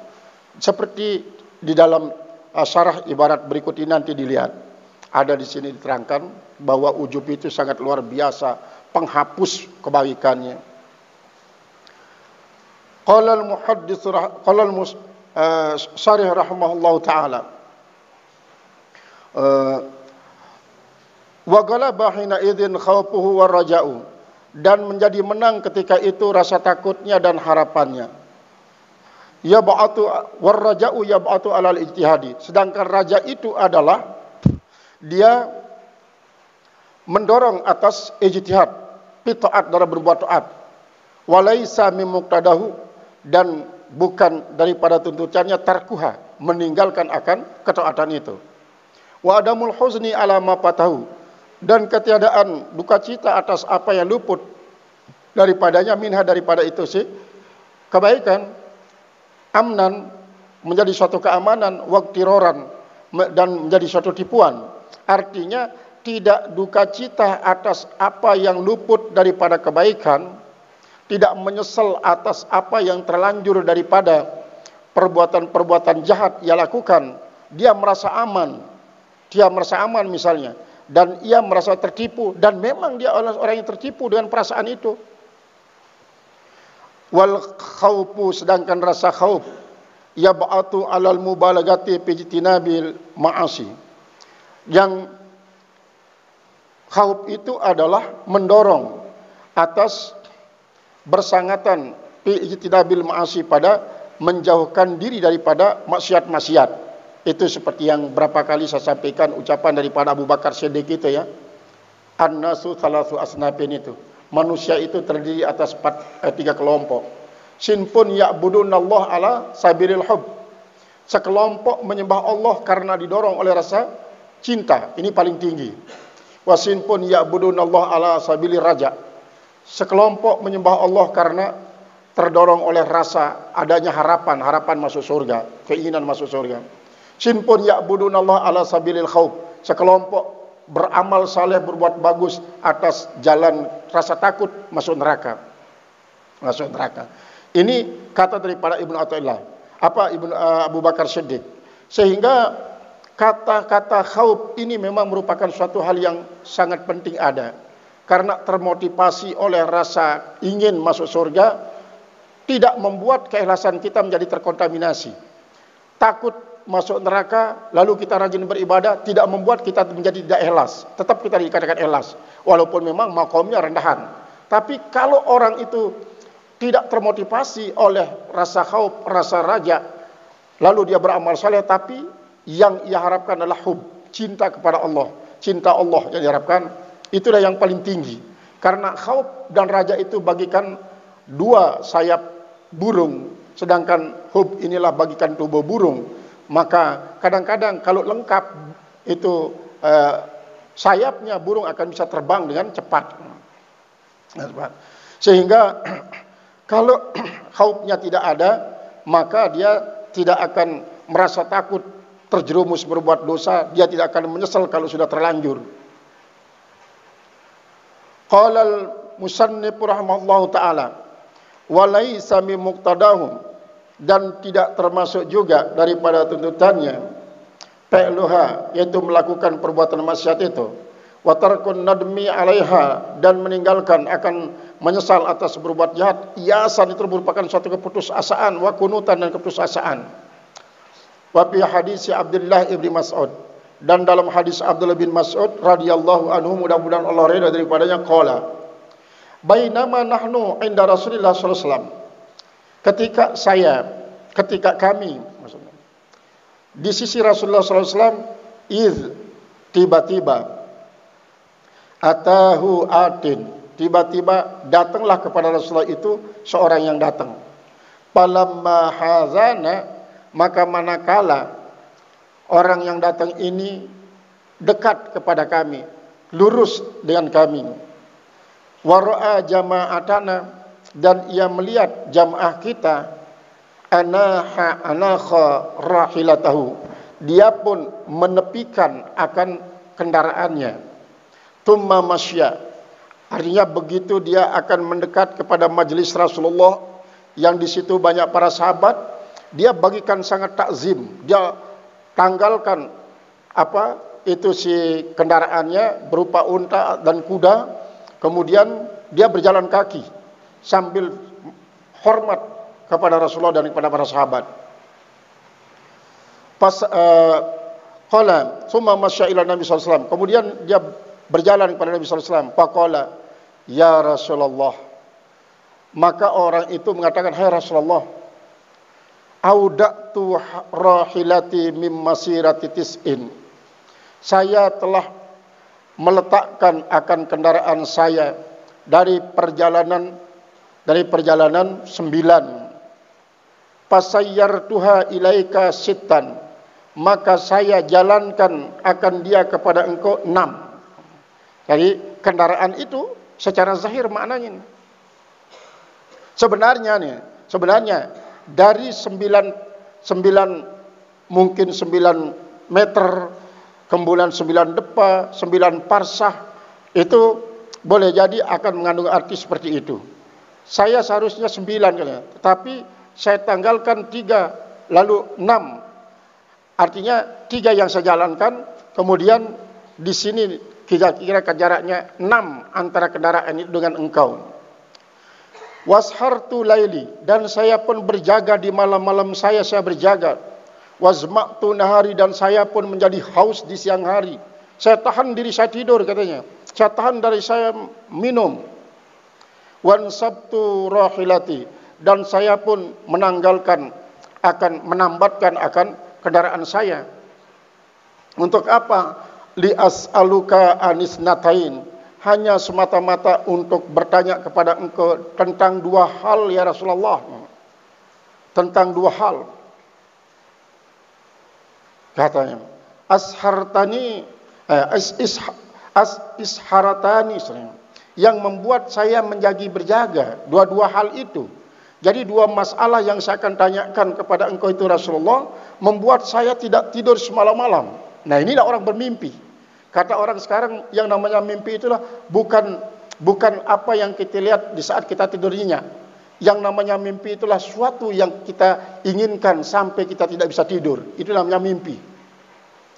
Seperti di dalam syarah ibarat berikut ini nanti dilihat. Ada di sini diterangkan bahwa ujub itu sangat luar biasa, penghapus kebaikannya. Qala al-muhaddits qala al-syarih rahimahullahu taala wa galaba hina idzin khawfuhu wa raja'u, dan menjadi menang ketika itu rasa takutnya dan harapannya. Yab'atu war raja'u yab'atu alal ijtihadi, sedangkan raja itu adalah dia mendorong atas ijtihad, taat dalam berbuat taat. Walaisa mim muqtadahu, dan bukan daripada tuntutannya tarkuha, meninggalkan akan ketaatan itu. Wa adamul huzni ala ma fatahu, dan ketiadaan duka cita atas apa yang luput daripadanya, minha daripada itu sih kebaikan, amnan menjadi suatu keamanan, waktiroran dan menjadi suatu tipuan. Artinya tidak duka cita atas apa yang luput daripada kebaikan, tidak menyesal atas apa yang terlanjur daripada perbuatan-perbuatan jahat ia lakukan. Dia merasa aman misalnya, dan ia merasa tertipu, dan memang dia orang yang tertipu dengan perasaan itu. Wal khaufu, sedangkan rasa khauf yab'atu 'alal mubalagati fi ijtinabil ma'asi. Yang khauf itu adalah mendorong atas bersangatan fi ijtinabil ma'asi, pada menjauhkan diri daripada maksiat-maksiat. Itu seperti yang berapa kali saya sampaikan ucapan daripada Abu Bakar Siddiq itu ya. An-nasu thalathu asnafin itu. Manusia itu terdiri atas 3 kelompok. Sinfun ya'budunallah ala sabilil hub. Sekelompok menyembah Allah karena didorong oleh rasa cinta. Ini paling tinggi. Wa sinfun ya'budunallah ala sabilir raja. Sekelompok menyembah Allah karena terdorong oleh rasa adanya harapan masuk surga, keinginan masuk surga. Sinfun ya'budunallah ala sabilil khauf. Sekelompok beramal saleh, berbuat bagus atas jalan rasa takut masuk neraka. Ini kata daripada Ibnu Athaillah, Abu Bakar Siddiq. Sehingga kata-kata khauf ini memang merupakan suatu hal yang sangat penting ada, karena termotivasi oleh rasa ingin masuk surga, tidak membuat keikhlasan kita menjadi terkontaminasi. Takut masuk neraka, lalu kita rajin beribadah, tidak membuat kita menjadi tidak ikhlas. Tetap kita dikatakan ikhlas, walaupun memang makomnya rendahan. Tapi kalau orang itu tidak termotivasi oleh rasa khauf, rasa raja, lalu dia beramal saleh, tapi yang ia harapkan adalah hub, cinta kepada Allah, cinta Allah yang diharapkan, itulah yang paling tinggi. Karena khauf dan raja itu bagikan 2 sayap burung, sedangkan hub inilah bagikan tubuh burung. Maka kadang-kadang kalau lengkap itu sayapnya, burung akan bisa terbang dengan cepat. Sehingga kalau khaufnya tidak ada, maka dia tidak akan merasa takut terjerumus berbuat dosa, dia tidak akan menyesal kalau sudah terlanjur. Qala al-musannif rahimahullahu ta'ala wa laisa min muqtadahum, dan tidak termasuk juga daripada tuntutannya fi'luha, yaitu melakukan perbuatan maksiat itu, wa tarkun nadmi 'alaiha, dan meninggalkan akan menyesal atas berbuat jahat. Iasan itu merupakan suatu keputusasaan, wa kunutan, dan keputusasaan. Wa fi hadis Abdullah ibn Mas'ud, dan dalam hadis Abdullah bin Mas'ud radhiyallahu anhu, mudah-mudahan Allah ridha daripadanya, qala bainama nahnu inda Rasulillah sallallahu alaihi wasallam, ketika kami maksudnya di sisi Rasulullah SAW, tiba-tiba atahu atin, tiba-tiba datanglah kepada Rasulullah itu seorang yang datang. Falamma hazana, maka manakala orang yang datang ini dekat kepada kami, lurus dengan kami, wara'a jama'atana, dan ia melihat jamaah kita, anakha rahilatahu, dia pun menepikan akan kendaraannya. Tumma masya, artinya begitu dia akan mendekat kepada majelis Rasulullah yang di situ banyak para sahabat, dia bagikan sangat takzim, dia tanggalkan si kendaraannya berupa unta dan kuda, kemudian dia berjalan kaki sambil hormat kepada Rasulullah dan kepada para sahabat. Qala thumma masya ila Nabi sallallahu alaihi wasallam, kemudian dia berjalan kepada Nabi sallallahu alaihi wasallam. Faqala ya Rasulullah, maka orang itu mengatakan, hai Rasulullah, audatu rahilati mim masirati tis'in, saya telah meletakkan akan kendaraan saya dari perjalanan 9. Fasayyartuha ilaika sittan, maka saya jalankan akan dia kepada engkau 6. Jadi kendaraan itu secara zahir maknanya. Sebenarnya dari 9 mungkin 9 meter, kemudian 9 depa, 9 parsah, itu boleh jadi akan mengandung arti seperti itu. Saya seharusnya 9 katanya, tetapi saya tanggalkan 3, lalu 6. Artinya 3 yang saya jalankan, kemudian di sini kira-kira jaraknya 6 antara kendaraan itu dengan engkau. Washartu laili, dan saya pun berjaga di malam-malam saya berjaga. Wazma'tu nahari, dan saya pun menjadi haus di siang hari. Saya tahan diri saya tidur katanya. Saya tahan dari saya minum. Wansabtu rahilati, dan saya pun menambatkan akan kendaraan saya. Untuk apa? Li'as'aluka anisnatain, hanya semata-mata untuk bertanya kepada engkau tentang 2 hal ya Rasulullah. Tentang 2 hal. Katanya, isharatani, yang membuat saya menjadi berjaga. 2 hal itu. Jadi 2 masalah yang saya akan tanyakan kepada engkau itu Rasulullah, membuat saya tidak tidur semalam-malam. Nah, inilah orang bermimpi. Kata orang sekarang, yang namanya mimpi itulah bukan apa yang kita lihat di saat kita tidurnya. Yang namanya mimpi itulah suatu yang kita inginkan sampai kita tidak bisa tidur. Itu namanya mimpi.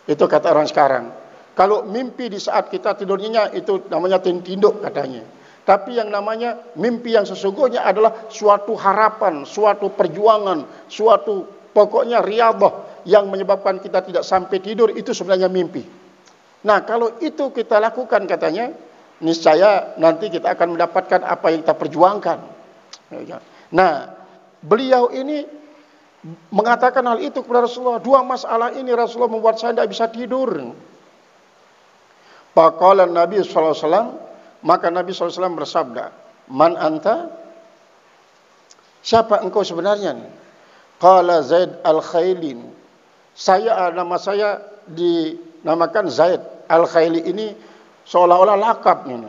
Itu kata orang sekarang. Kalau mimpi di saat kita tidurnya itu namanya tinduk katanya. Tapi yang namanya mimpi yang sesungguhnya adalah suatu harapan, suatu perjuangan, suatu pokoknya riyadhah yang menyebabkan kita tidak sampai tidur, itu sebenarnya mimpi. Nah, kalau itu kita lakukan katanya, niscaya nanti kita akan mendapatkan apa yang kita perjuangkan. Nah, beliau ini mengatakan hal itu kepada Rasulullah. 2 masalah ini Rasulullah membuat saya tidak bisa tidur. Faqala Nabi SAW, maka Nabi SAW bersabda, Man anta? Siapa engkau sebenarnya? Qala Zaid al-Khailin. Nama saya dinamakan Zaid al-Khaili, ini seolah-olah lakap ini.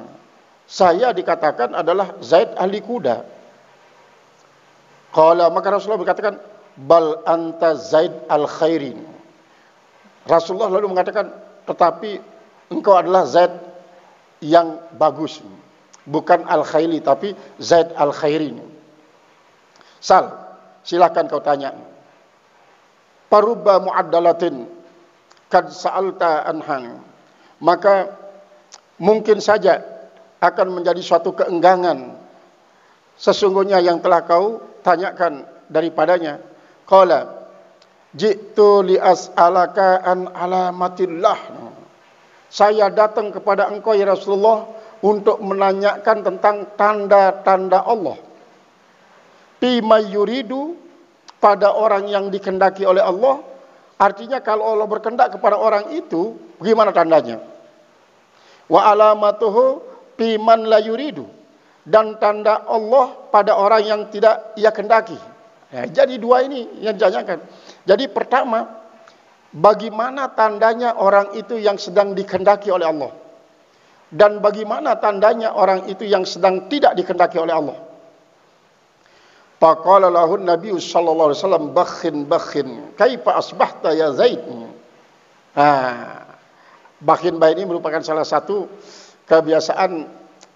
Saya dikatakan adalah Zaid ahli kuda. Qala, maka Rasulullah berkatakan, bal anta Zaid al-Khairin. Rasulullah lalu mengatakan, tetapi engkau adalah Zaid yang bagus, bukan al-Khaili tapi Zaid al-Khairin. Silakan kau tanya. Parubba mu'addalatin kad sa'alta anhan. Maka mungkin saja akan menjadi suatu keenggangan sesungguhnya yang telah kau tanyakan daripadanya. Qala ji'tu li'as'alaka an alamatillah. Saya datang kepada engkau ya Rasulullah untuk menanyakan tentang tanda-tanda Allah. Bima yuridu, pada orang yang dikehendaki oleh Allah. Artinya kalau Allah berkehendak kepada orang itu, bagaimana tandanya? Wa alamatuhu biman la yuridu, dan tanda Allah pada orang yang tidak ia kehendaki. Ya, jadi 2 ini yang ditanyakan. Jadi pertama, bagaimana tandanya orang itu yang sedang dikehendaki oleh Allah, dan bagaimana tandanya orang itu yang sedang tidak dikehendaki oleh Allah. Faqala lahu Nabi sallallahu alaihi wasallam, bakhin kaifa asbahta ya Zaid. Bakhin ini merupakan salah satu kebiasaan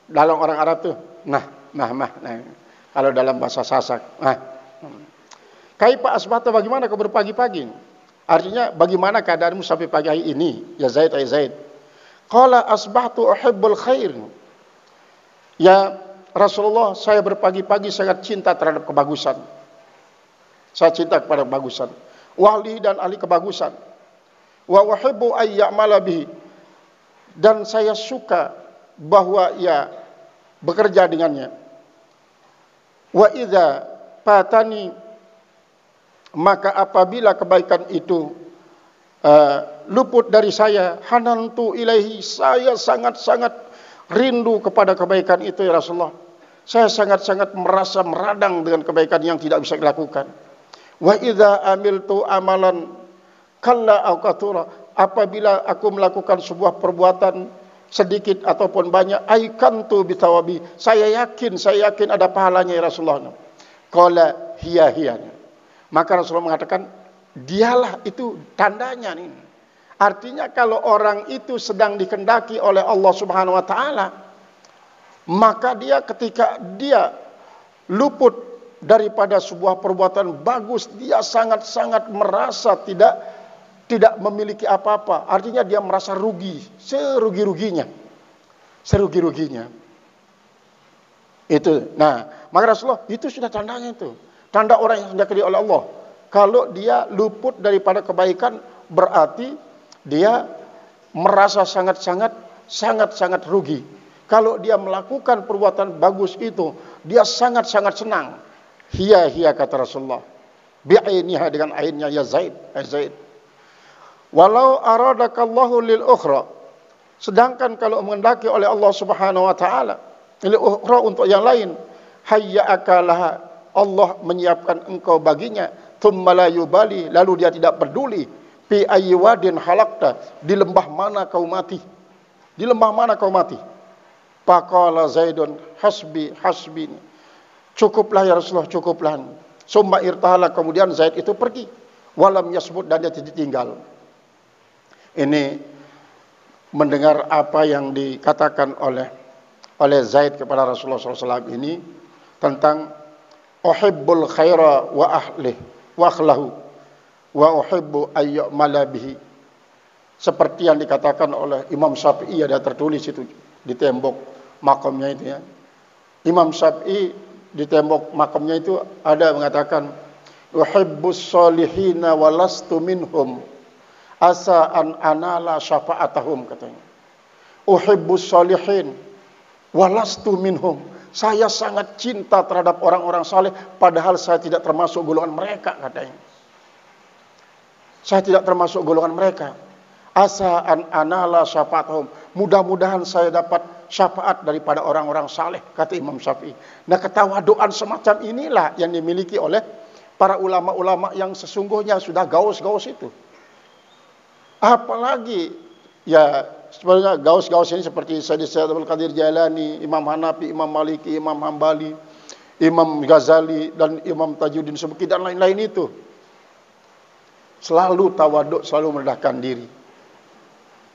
dalam orang Arab tuh. Nah. Kalau dalam bahasa Sasak. Kaifa asbahta, bagaimana kau berpagi-pagi? Artinya bagaimana keadaanmu sampai pagi hari ini? Ya Zaid, ay Zaid. Qala asbahtu uhibbul khair. Ya Rasulullah, saya berpagi-pagi sangat cinta terhadap kebagusan. Saya cinta kepada kebagusan. Wali dan ahli kebagusan. Wa uhibbu ay ya'mala bihi. Dan saya suka bahwa ia bekerja dengannya. Wa idza fatani, maka apabila kebaikan itu luput dari saya, hanantu ilaihi, saya sangat-sangat rindu kepada kebaikan itu ya Rasulullah. Saya sangat-sangat merasa meradang dengan kebaikan yang tidak bisa dilakukan. Wa idza amiltu amalan kalla au kathura, apabila aku melakukan sebuah perbuatan sedikit ataupun banyak, aikantu bithawabi, saya yakin ada pahalanya ya Rasulullah. Qala hiya. Maka Rasulullah mengatakan, dialah itu tandanya nih. Artinya kalau orang itu sedang dikehendaki oleh Allah Subhanahu wa taala, maka dia ketika dia luput daripada sebuah perbuatan bagus, dia sangat-sangat merasa tidak memiliki apa-apa. Artinya dia merasa rugi, serugi-ruginya. Itu. Nah, maka Rasulullah, itu sudah tandanya itu. Tanda orang yang dikasihi oleh Allah. Kalau dia luput daripada kebaikan, berarti dia merasa sangat-sangat rugi. Kalau dia melakukan perbuatan bagus itu, dia sangat-sangat senang. Hiya kata Rasulullah. Bi'ainiha, dengan ainnya, ya Zaid. Walau aradakallahu lil ukhra. Sedangkan kalau menghendaki oleh Allah Subhanahu wa taala lil ukhra, untuk yang lain, hayya akalaha, Allah menyiapkan engkau baginya, thumma la yubali, lalu dia tidak peduli, fi ayyi wadin halakta, di lembah mana kau mati. Faqala Zaidun, hasbi, cukuplah ya Rasulullah, cukuplah. Summa irtahala, kemudian Zaid itu pergi, walam yasbut, dan dia tidak tinggal. Ini mendengar apa yang dikatakan oleh Zaid kepada Rasulullah SAW ini tentang uhibbul khaira wa ahlih wa akhlahu wa uhibbu ayyamala bihi. Seperti yang dikatakan oleh Imam Syafi'i, ada tertulis itu di tembok makamnya itu ya. Imam Syafi'i di tembok makamnya itu ada mengatakan, uhibbus solihina walastu minhum asa an anala syafa'atahum, katanya. Uhibbus solihin walastu minhum, saya sangat cinta terhadap orang-orang saleh, padahal saya tidak termasuk golongan mereka, katanya. Saya tidak termasuk golongan mereka. Asa an anala syafa'atahum, mudah-mudahan saya dapat syafaat daripada orang-orang saleh, kata Imam Syafi'i. Nah, ketawaduan semacam inilah yang dimiliki oleh para ulama-ulama yang sesungguhnya sudah gaus-gaus itu. Apalagi ya sebenarnya gaus-gaus ini seperti Sayyid Abdul Qadir Jailani, Imam Hanafi, Imam Maliki, Imam Hambali, Imam Ghazali, dan Imam Tajuddin Subki, dan lain-lain itu. Selalu tawaduk, selalu merendahkan diri.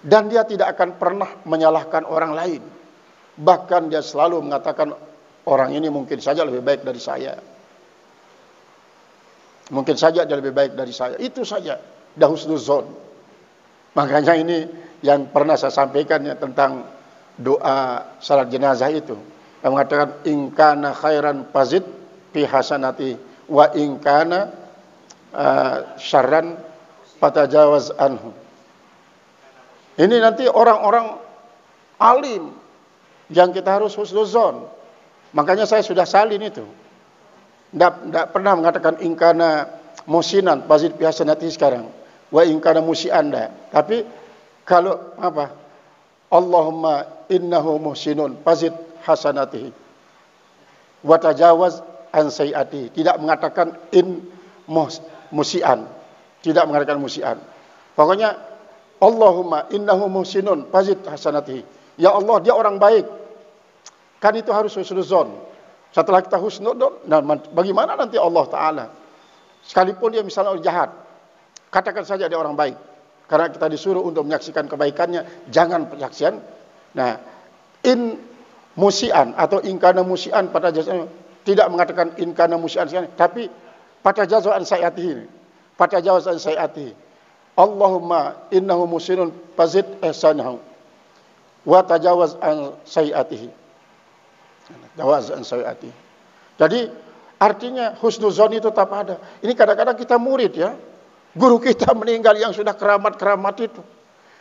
Dan dia tidak akan pernah menyalahkan orang lain. Bahkan dia selalu mengatakan, orang ini mungkin saja lebih baik dari saya. Mungkin saja dia lebih baik dari saya. Itu saja. Dah husnuzon. Makanya ini yang pernah saya sampaikan ya, tentang doa salat jenazah itu. Yang mengatakan, in kana khairan fazid fi hasanati wa in kana syarran fatajawaz anhu. Ini nanti orang-orang alim yang kita harus husnuzon. Makanya saya sudah salin itu. Tidak pernah mengatakan ingkana musinan fazid fi hasanati sekarang, wa ingkana musian dah. Tapi kalau apa? Allahumma innahu muhsinun fazid hasanatihi wa tajawaz an sayiatihi. Tidak mengatakan in musian, tidak mengatakan musian. Pokoknya Allahumma innahu muhsinun fazid hasanatihi. Ya Allah, dia orang baik. Kan itu harus husnuzon. Setelah kita husnuzon, nah bagaimana nanti Allah Ta'ala? Sekalipun dia misalnya jahat, katakan saja dia orang baik. Karena kita disuruh untuk menyaksikan kebaikannya, jangan penyaksian. Nah, in musian atau inkana musian pada jasa, tidak mengatakan inkana musian, tapi pada jazaan sayatihi. Pada jazaan sayatihi. Allahumma innahu musinun fazid ihsanahu wa tajawaz an sayatihi. Tajawaz an sayatihi. Jadi artinya husnuzon itu tetap ada. Ini kadang-kadang kita murid ya. Guru kita meninggal yang sudah keramat-keramat itu,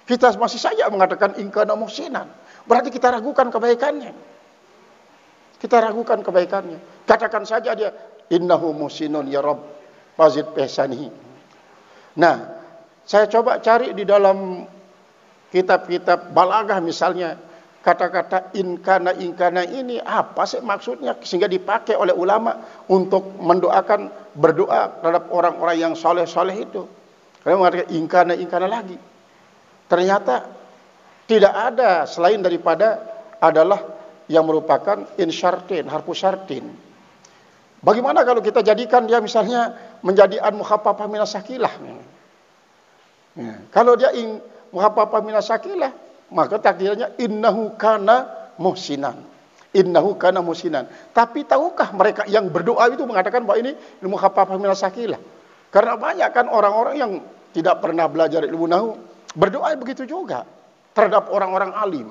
kita masih saja mengatakan inkana musinan. Berarti kita ragukan kebaikannya. Katakan saja dia innahu musinun ya Rabb fazid ihsanihi. Nah, saya coba cari di dalam kitab-kitab balaghah misalnya, kata-kata inkana ini apa sih maksudnya sehingga dipakai oleh ulama untuk mendoakan, berdoa terhadap orang-orang yang soleh-soleh itu. Karena mengatakan inkana lagi. Ternyata Tidak ada selain daripada adalah yang merupakan insyartin, harfu syartin. Bagaimana kalau kita jadikan dia misalnya menjadi an-mukhaffafah minas sakilah? Ya. Kalau dia mukhaffafah minas sakilah, maka takdirnya innahu kana muhsinan. Innahu kana muhsinan. Tapi tahukah mereka yang berdoa itu mengatakan bahwa ini ilmu mukhaffafah minas sakilah? Karena banyak kan orang-orang yang tidak pernah belajar ilmu nahwu berdoa begitu juga terhadap orang-orang alim.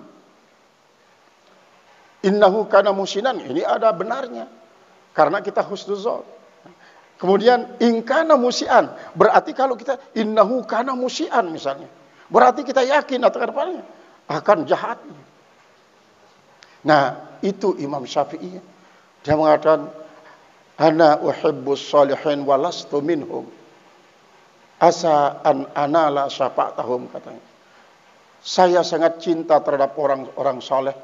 Innahu kana muhsinan, ini ada benarnya. Karena kita husnuzon. Kemudian in kana musian, berarti kalau kita innahu kana musian misalnya, berarti kita yakin atau kedepannya akan jahat. Nah, itu Imam Syafi'i. Dia mengatakan, ana uhibbus salihin walastu minhum. Asa an anala syafa'atahum, katanya. Saya sangat cinta terhadap orang-orang saleh,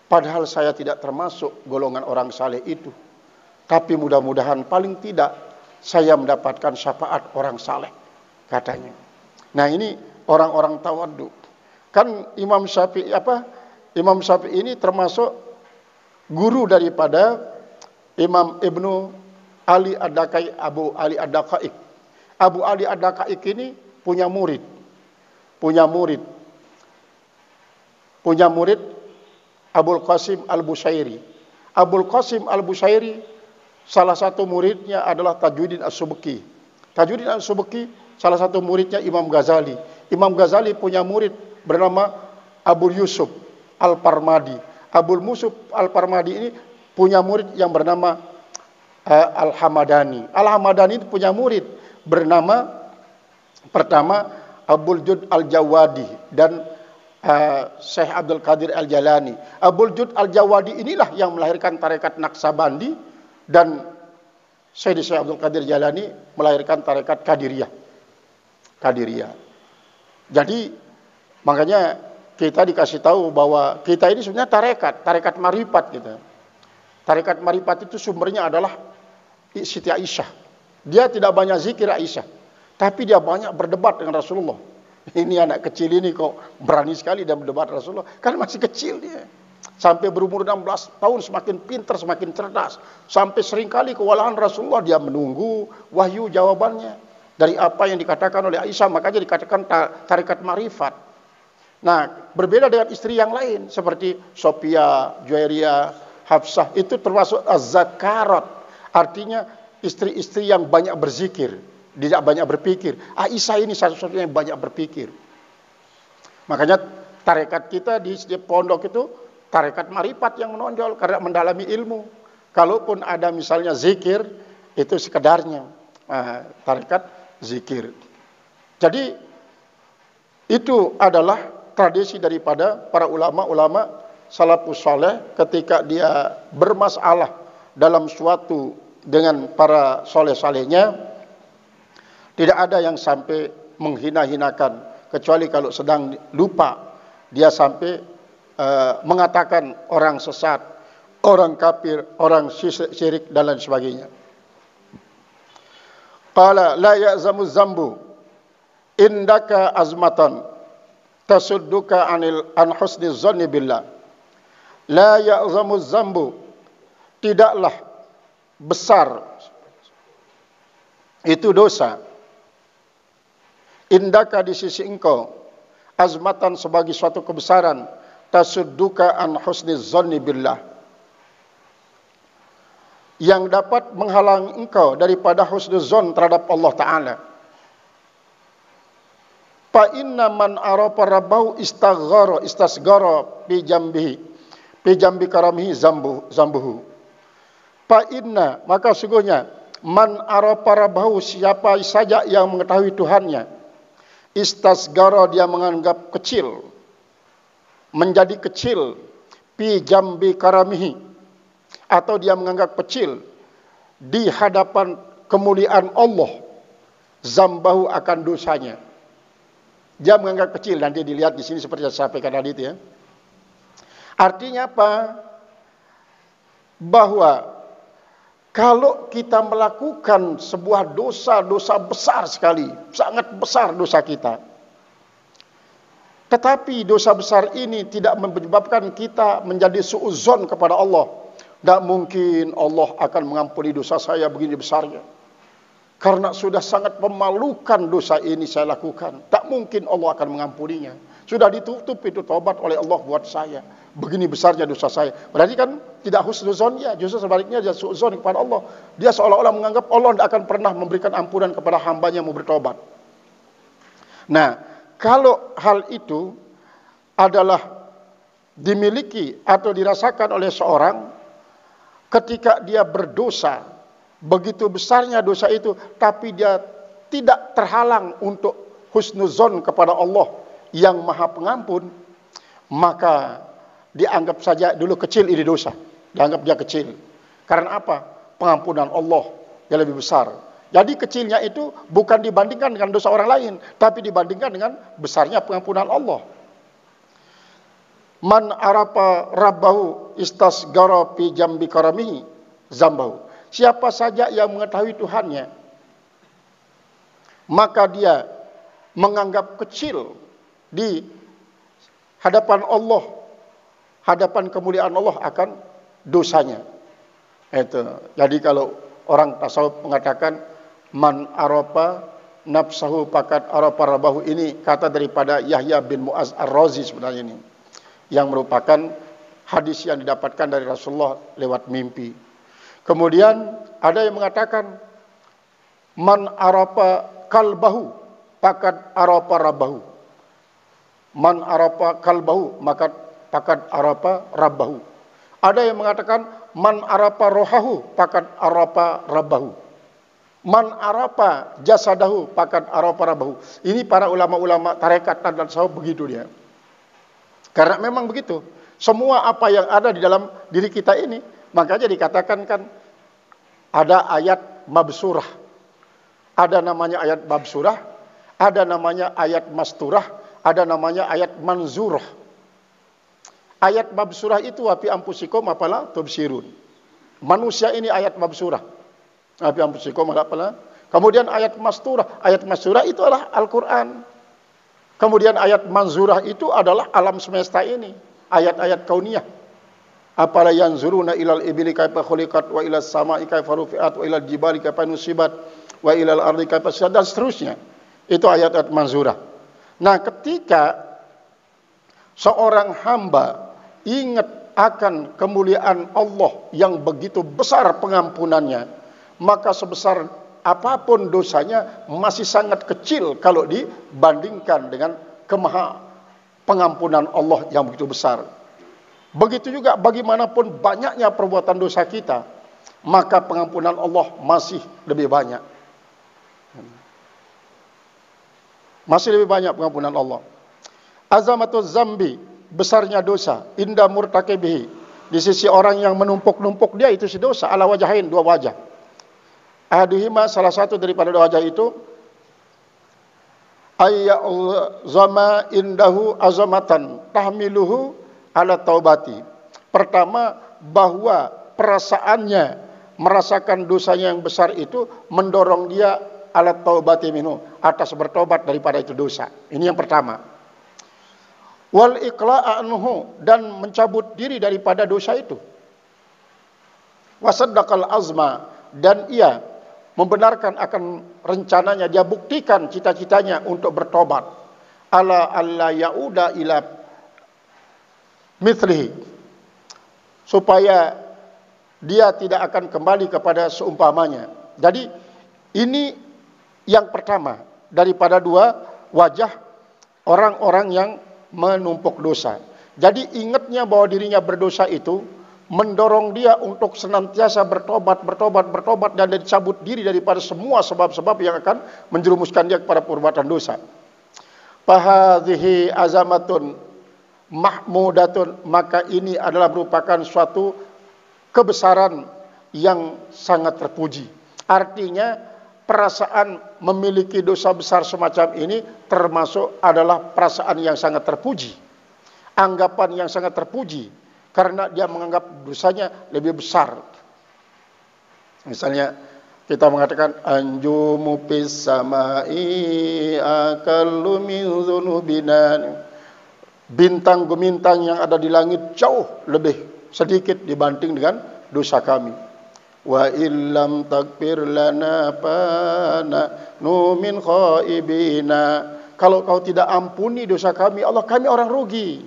padahal saya tidak termasuk golongan orang saleh itu. Tapi mudah-mudahan paling tidak saya mendapatkan syafaat orang saleh, katanya. Nah, ini orang-orang tawaddu. Kan Imam Syafi'i Imam Syafi'i ini termasuk guru daripada Imam Ibnu Ali Ad-Daqaiq, Abu Ali Ad-Daqaiq. Abu Ali Ad-Daqaiq ini punya murid Abul Qasim Al-Bushairi. Abul Qasim Al-Bushairi salah satu muridnya adalah Tajuddin As-Subki. Tajuddin As-Subki salah satu muridnya Imam Ghazali. Imam Ghazali punya murid bernama Abu Yusuf Al-Parmadi. Abu Yusuf Al-Parmadi ini punya murid yang bernama Al-Hamadani. Al-Hamadani itu punya murid bernama pertama Abul Jud Al-Jawadi dan Syekh Abdul Qadir Al-Jalani. Abul Jud Al-Jawadi inilah yang melahirkan tarekat Naqsabandi dan Syekh Abdul Qadir Jalani melahirkan tarekat Qadiriyah. Jadi makanya kita dikasih tahu bahwa kita ini sebenarnya tarekat marifat kita. Tarekat marifat itu sumbernya adalah Siti Aisyah. Dia tidak banyak zikir Aisyah, tapi dia banyak berdebat dengan Rasulullah. Ini anak kecil ini kok berani sekali dia berdebat Rasulullah. Kan masih kecil dia. Sampai berumur 16 tahun semakin pintar, semakin cerdas. Sampai seringkali kewalahan Rasulullah dia menunggu wahyu jawabannya. Dari apa yang dikatakan oleh Aisyah, makanya dikatakan tarekat marifat. Nah, berbeda dengan istri yang lain. Seperti Sophia, Juwairiyah, Hafsah. Itu termasuk az-zakarat. Artinya istri-istri yang banyak berzikir. Tidak banyak berpikir. Aisyah ini satu-satunya yang banyak berpikir. Makanya tarekat kita di pondok itu tarekat marifat yang menonjol karena mendalami ilmu. Kalaupun ada misalnya zikir, itu sekedarnya. Tarekat zikir. Jadi itu adalah tradisi daripada para ulama-ulama salafus saleh ketika dia bermasalah dalam suatu dengan para soleh-salehnya. Tidak ada yang sampai menghina-hinakan, kecuali kalau sedang lupa dia sampai mengatakan orang sesat, orang kafir, orang syirik dan lain sebagainya. Qala la ya'zamu zambu indaka azmatan tasudduka an husni zanni billah. La ya'zamu zambu, tidaklah besar itu dosa indaka di sisi engkau azmatan sebagai suatu kebesaran tasudduka an husni zanni billah, yang dapat menghalangi engkau daripada husnuzon terhadap Allah Ta'ala. Fa inna man arafa rabbahu istasghara fi jambi karamihi zambuhu. Fa inna, maka sungguhnya man arafa rabbahu, siapa saja yang mengetahui Tuhannya, istasghara, dia menganggap kecil, menjadi kecil, fi jambi karamihi, atau dia menganggap kecil di hadapan kemuliaan Allah, zambahu, akan dosanya. Dia menganggap kecil, nanti dilihat di sini seperti yang saya sampaikan tadi itu ya. Artinya apa? Bahwa kalau kita melakukan sebuah dosa besar sekali, sangat besar dosa kita, Tetapi dosa besar ini tidak menyebabkan kita menjadi suudzon kepada Allah. Tidak mungkin Allah akan mengampuni dosa saya begini besarnya. Karena sudah sangat memalukan dosa ini saya lakukan. Tak mungkin Allah akan mengampuninya. Sudah ditutup pintu taubat oleh Allah buat saya. Begini besarnya dosa saya. Berarti kan tidak husnuzon ya. Justru sebaliknya dia suudzon kepada Allah. Dia seolah-olah menganggap Allah tidak akan pernah memberikan ampunan kepada hambanya yang mau bertobat. Nah, kalau hal itu adalah dimiliki atau dirasakan oleh seorang ketika dia berdosa, begitu besarnya dosa itu, tapi dia tidak terhalang untuk husnuzon kepada Allah yang Maha Pengampun, maka dianggap saja dulu kecil ini dosa, dianggap dia kecil. Karena apa? Pengampunan Allah yang lebih besar. Jadi kecilnya itu bukan dibandingkan dengan dosa orang lain, tapi dibandingkan dengan besarnya pengampunan Allah. Man arafa rabbahu istasgara fi jambi karamihi zambahu. Siapa saja yang mengetahui Tuhannya, maka dia menganggap kecil di hadapan Allah, hadapan kemuliaan Allah akan dosanya. Itu. Jadi kalau orang tasawuf mengatakan man arafa nafsahu fakat arafa rabbahu, ini kata daripada Yahya bin Mu'az Ar-Razi sebenarnya ini, yang merupakan hadis yang didapatkan dari Rasulullah lewat mimpi. Kemudian ada yang mengatakan man arafa kalbahu fakat arafa rabbahu. Man arafa kalbahu maka fakat arafa rabbahu. Ada yang mengatakan man arafa rohahu fakat arafa rabbahu. Man arafa jasadahu fakat arafa rabbahu. Ini para ulama-ulama tarekat dan tasawuf begitu dia. Karena memang begitu. Semua apa yang ada di dalam diri kita ini, makanya dikatakan kan ada ayat mabsurah. Ada namanya ayat mabsurah, ada namanya ayat masturah, ada namanya ayat manzurah. Ayat mabsurah itu wa fi anfusikum apalah tubsirun. Manusia ini ayat mabsurah. Wa fi anfusikum apalah. Kemudian ayat masturah itu adalah Al-Qur'an. Kemudian ayat manzurah itu adalah alam semesta ini, ayat-ayat kauniyah. Apala yanzuruna ilal ibili kaifa khuliqat wa ilas sama'i kaifa rufi'at wa ilal jibali kaifa nusibat wa ilal ardi kaifa suyidat dan seterusnya. Itu ayat-ayat manzurah. Nah, ketika seorang hamba ingat akan kemuliaan Allah yang begitu besar pengampunannya, maka sebesar apapun dosanya masih sangat kecil kalau dibandingkan dengan kemaha pengampunan Allah yang begitu besar. Begitu juga bagaimanapun banyaknya perbuatan dosa kita, maka pengampunan Allah masih lebih banyak. Masih lebih banyak pengampunan Allah. Azamatuz zambi, besarnya dosa, inda murtakibihi, di sisi orang yang menumpuk-numpuk dia itu si dosa, ala wajahin, dua wajah. Ahaduhima, salah satu daripada dua wajah itu, ayya'zama indahu azamatan tahmiluhu ala taubati. Pertama, bahwa perasaannya merasakan dosanya yang besar itu mendorong dia ala taubati minhu, atas bertobat daripada itu dosa. Ini yang pertama. Wal iqla'a anhu, dan mencabut diri daripada dosa itu. Wasaddaqal azma, dan ia membenarkan akan rencananya, dia buktikan cita-citanya untuk bertobat. Ala alla yauda ila mithlihi, supaya dia tidak akan kembali kepada seumpamanya. Jadi ini yang pertama daripada dua wajah orang-orang yang menumpuk dosa. Jadi ingatnya bahwa dirinya berdosa itu mendorong dia untuk senantiasa bertobat dan dicabut diri daripada semua sebab-sebab yang akan menjerumuskan dia kepada perbuatan dosa. Fahadhihi azamatun mahmudatun, maka ini adalah merupakan suatu kebesaran yang sangat terpuji. Artinya perasaan memiliki dosa besar semacam ini termasuk adalah perasaan yang sangat terpuji, anggapan yang sangat terpuji, karena dia menganggap dosanya lebih besar. Misalnya kita mengatakan anjumu fis samai akallu min dzunubina bintang gemintang yang ada di langit jauh lebih sedikit dibanding dengan dosa kami. Wa illam takfir lana fana numin khaibina. Kalau kau tidak ampuni dosa kami, Allah, kami orang rugi.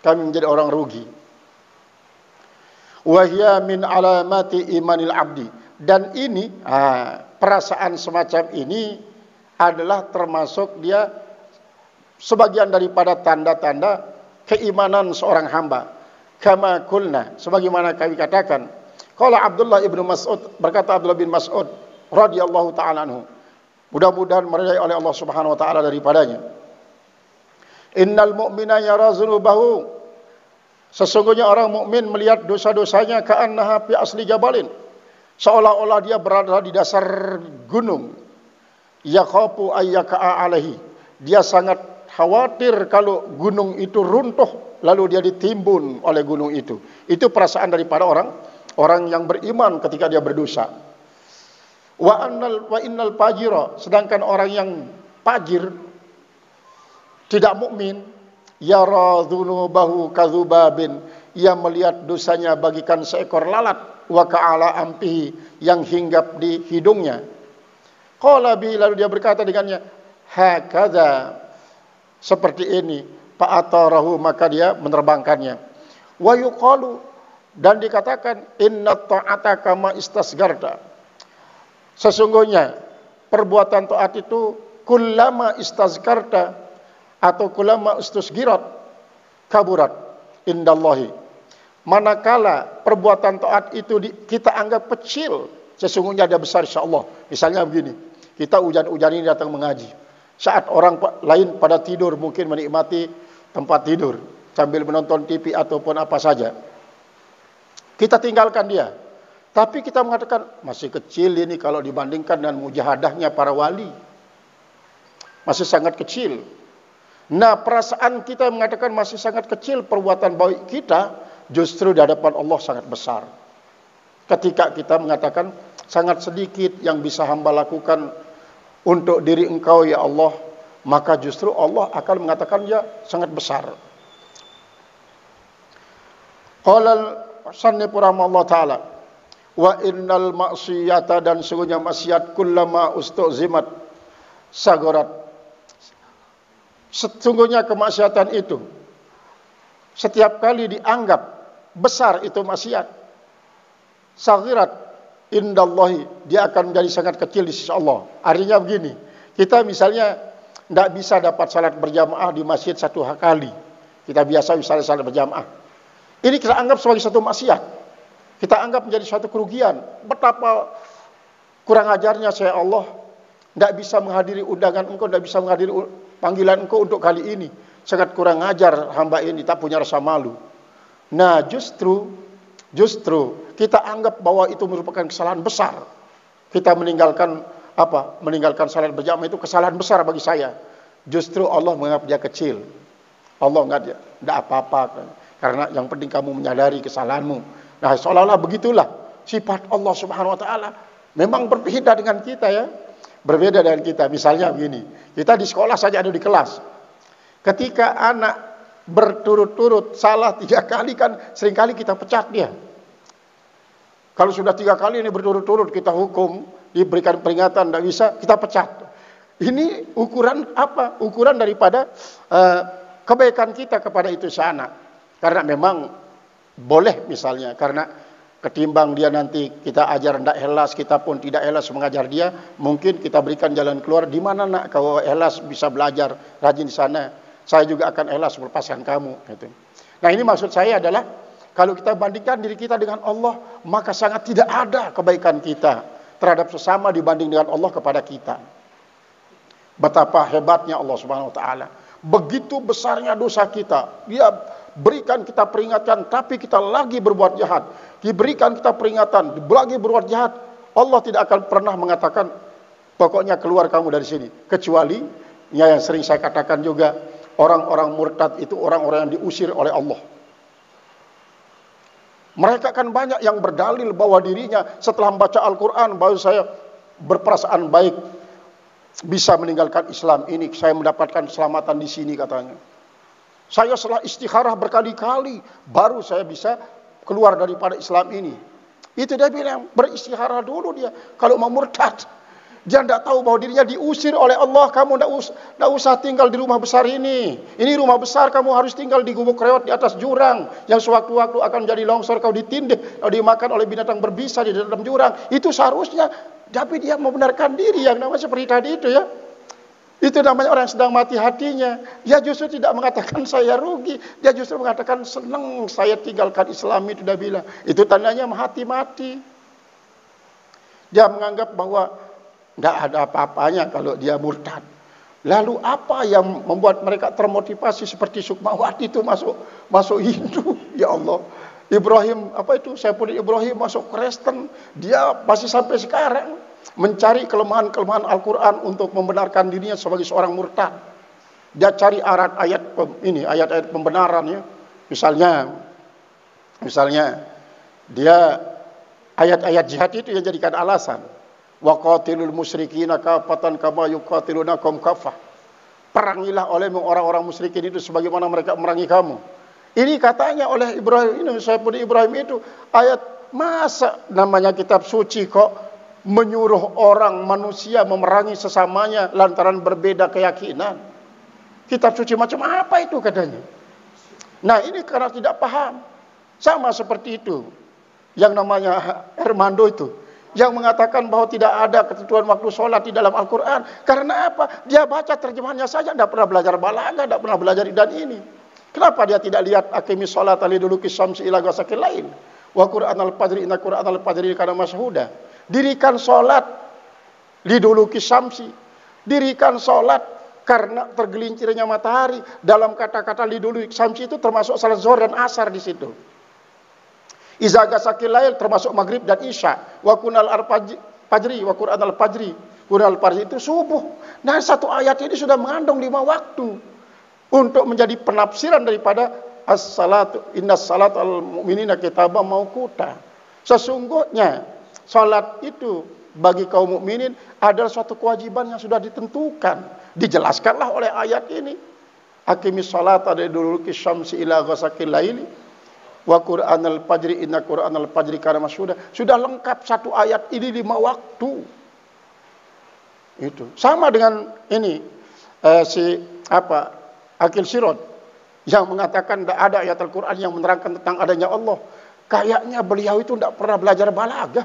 Kami menjadi orang rugi. Wa hiya min alamati imanil abdi. Dan ini, perasaan semacam ini adalah termasuk dia sebagian daripada tanda-tanda keimanan seorang hamba. Kama kulna, sebagaimana kami katakan. Qala Abdullah ibnu Mas'ud, berkata Abdullah bin Mas'ud radhiyallahu ta'ala anhu, mudah-mudahan meridai oleh Allah Subhanahu wa taala daripadanya. Innal mu'mina yara dzunubahu, sesungguhnya orang mukmin melihat dosa-dosanya ka'annaha fi asli jabalin, seolah-olah dia berada di dasar gunung. Yakhafu ayyaka'a alaihi, dia sangat khawatir kalau gunung itu runtuh lalu dia ditimbun oleh gunung itu. Itu perasaan daripada orang yang beriman ketika dia berdosa. Wa innal fajira, sedangkan orang yang fajir tidak mukmin, yara dzunubahu kadzubabin, ia melihat dosanya bagikan seekor lalat, wa ka'ala ampihi, yang hinggap di hidungnya. Qala bi, lalu dia berkata dengannya, hakadza, seperti ini, fa'atarahu, maka dia menerbangkannya. Wa yuqalu, dan dikatakan, inna ta'ata kama istasgarta, sesungguhnya perbuatan taat itu kullama istazkarta atau kullama istusgirat kaburat indallahi, manakala perbuatan taat itu kita anggap kecil, sesungguhnya dia besar insyaallah. Misalnya begini, kita hujan-hujan ini datang mengaji, saat orang lain pada tidur mungkin menikmati tempat tidur sambil menonton TV ataupun apa saja, kita tinggalkan dia. Tapi kita mengatakan masih kecil ini kalau dibandingkan dengan mujahadahnya para wali. Masih sangat kecil. Nah, perasaan kita mengatakan masih sangat kecil perbuatan baik kita, justru di hadapan Allah sangat besar. Ketika kita mengatakan sangat sedikit yang bisa hamba lakukan untuk diri engkau ya Allah, maka justru Allah akan mengatakan ya sangat besar. Qala sannifu rahimahullah ta'ala, wa innal ma'siyata, dan sungguhnya maksiat kullama ustuzimat sagorat, sesungguhnya kemaksiatan itu setiap kali dianggap besar itu maksiat, sagirat indallahi, dia akan menjadi sangat kecil di sisi Allah. Artinya begini, kita misalnya tidak bisa dapat salat berjamaah di masjid satu kali, kita biasa misalnya salat berjamaah, ini kita anggap sebagai satu maksiat, kita anggap menjadi suatu kerugian. Betapa kurang ajarnya saya Allah, tidak bisa menghadiri undangan engkau, tidak bisa menghadiri panggilan engkau untuk kali ini. Sangat kurang ajar hamba ini, tak punya rasa malu. Nah, justru kita anggap bahwa itu merupakan kesalahan besar. Kita meninggalkan salat berjamaah itu kesalahan besar bagi saya. Justru Allah menganggap dia kecil. Allah enggak apa-apa, karena yang penting kamu menyadari kesalahanmu. Nah, seolah-olah begitulah sifat Allah Subhanahu wa taala. Memang berbeda dengan kita ya. Berbeda dengan kita. Misalnya begini, kita di sekolah saja ada di kelas. Ketika anak berturut-turut salah 3 kali, kan seringkali kita pecat dia. Kalau sudah 3 kali ini berturut-turut kita hukum, diberikan peringatan, tidak bisa, kita pecat. Ini ukuran apa? Ukuran daripada kebaikan kita kepada itu si anak. Karena memang boleh misalnya, karena ketimbang dia nanti kita ajar tidak ikhlas, kita pun tidak ikhlas mengajar dia, mungkin kita berikan jalan keluar. Di mana nak kau ikhlas bisa belajar, rajin di sana, saya juga akan ikhlas melepaskan kamu. Gitu. Nah, ini maksud saya adalah kalau kita bandingkan diri kita dengan Allah, maka sangat tidak ada kebaikan kita terhadap sesama dibanding dengan Allah kepada kita. Betapa hebatnya Allah Subhanahu wa taala. Begitu besarnya dosa kita, dia berikan kita peringatan, tapi kita lagi berbuat jahat. Diberikan kita peringatan, lagi berbuat jahat. Allah tidak akan pernah mengatakan, pokoknya keluar kamu dari sini. Kecuali, yang sering saya katakan juga, orang-orang murtad itu orang-orang yang diusir oleh Allah. Mereka kan banyak yang berdalil bahwa dirinya setelah membaca Al-Quran, bahwa saya berperasaan baik, bisa meninggalkan Islam ini, saya mendapatkan keselamatan di sini katanya. Saya setelah istikharah berkali-kali, baru saya bisa keluar daripada Islam ini. Itu dia bilang, beristikharah dulu dia. Kalau mau murtad, dia tidak tahu bahwa dirinya diusir oleh Allah. Kamu tidak usah tinggal di rumah besar ini. Ini rumah besar, kamu harus tinggal di gubuk reot di atas jurang. Yang sewaktu-waktu akan jadi longsor, kau ditindih, kau dimakan oleh binatang berbisa di dalam jurang. Itu seharusnya. Tapi dia membenarkan diri yang namanya seperti tadi itu ya. Itu namanya orang yang sedang mati hatinya. Dia justru tidak mengatakan saya rugi. Dia justru mengatakan senang saya tinggalkan Islam itu. Dia bilang. Itu tandanya mati-mati. Dia menganggap bahwa tidak ada apa-apanya kalau dia murtad. Lalu apa yang membuat mereka termotivasi seperti Sukmawati itu masuk Hindu? Ya Allah. Ibrahim, Saiful Ibrahim masuk Kristen. Dia masih sampai sekarang mencari kelemahan-kelemahan Al-Quran untuk membenarkan dirinya sebagai seorang murtad. Dia cari ayat-ayat pembenaran ya. Misalnya dia ayat-ayat jihad itu yang jadikan alasan. Wa qatilul musyrikina kafatan kama yuqatilunakum kafah. Perangilah olehmu orang-orang musyrikin itu sebagaimana mereka memerangi kamu. Ini katanya oleh Ibrahim ini, Saiful Ibrahim itu ayat, masa namanya kitab suci kok menyuruh orang manusia memerangi sesamanya lantaran berbeda keyakinan. Kitab suci macam apa itu katanya. Nah ini karena tidak paham. Sama seperti itu yang namanya Hermando itu, yang mengatakan bahwa tidak ada ketentuan waktu sholat di dalam Al-Quran. Karena apa? Dia baca terjemahannya saja, tidak pernah belajar balaghah, tidak pernah belajar dan ini. Kenapa dia tidak lihat aqimis sholat liduluki syamsi ila ghasaqil lail wa qur'anal fajri inna qur'anal fajri kana mashhuda. Dirikan sholat liduluki syamsi. Dirikan sholat karena tergelincirnya matahari. Dalam kata-kata liduluki syamsi itu termasuk salat zuhur dan asar di situ. Iza ghasaqil lail termasuk maghrib dan isya. Wa kunal fajri wa qur'anal fajri. Qur'anal fajri itu subuh. Nah, satu ayat ini sudah mengandung 5 waktu. Untuk menjadi penafsiran daripada as-salatu innas salata al-mu'minina kitaban mauquta. Sesungguhnya salat itu bagi kaum mukminin adalah suatu kewajiban yang sudah ditentukan. Dijelaskanlah oleh ayat ini. Aqimis salata liduluki syamsi ila ghasaqil laili wa qur'anal fajri inna qur'anal fajri kana mashhuda. Sudah lengkap satu ayat ini 5 waktu. Itu sama dengan ini Akil Sirot yang mengatakan tidak ada ayat Al-Quran yang menerangkan tentang adanya Allah. Kayaknya beliau itu tidak pernah belajar balaghah.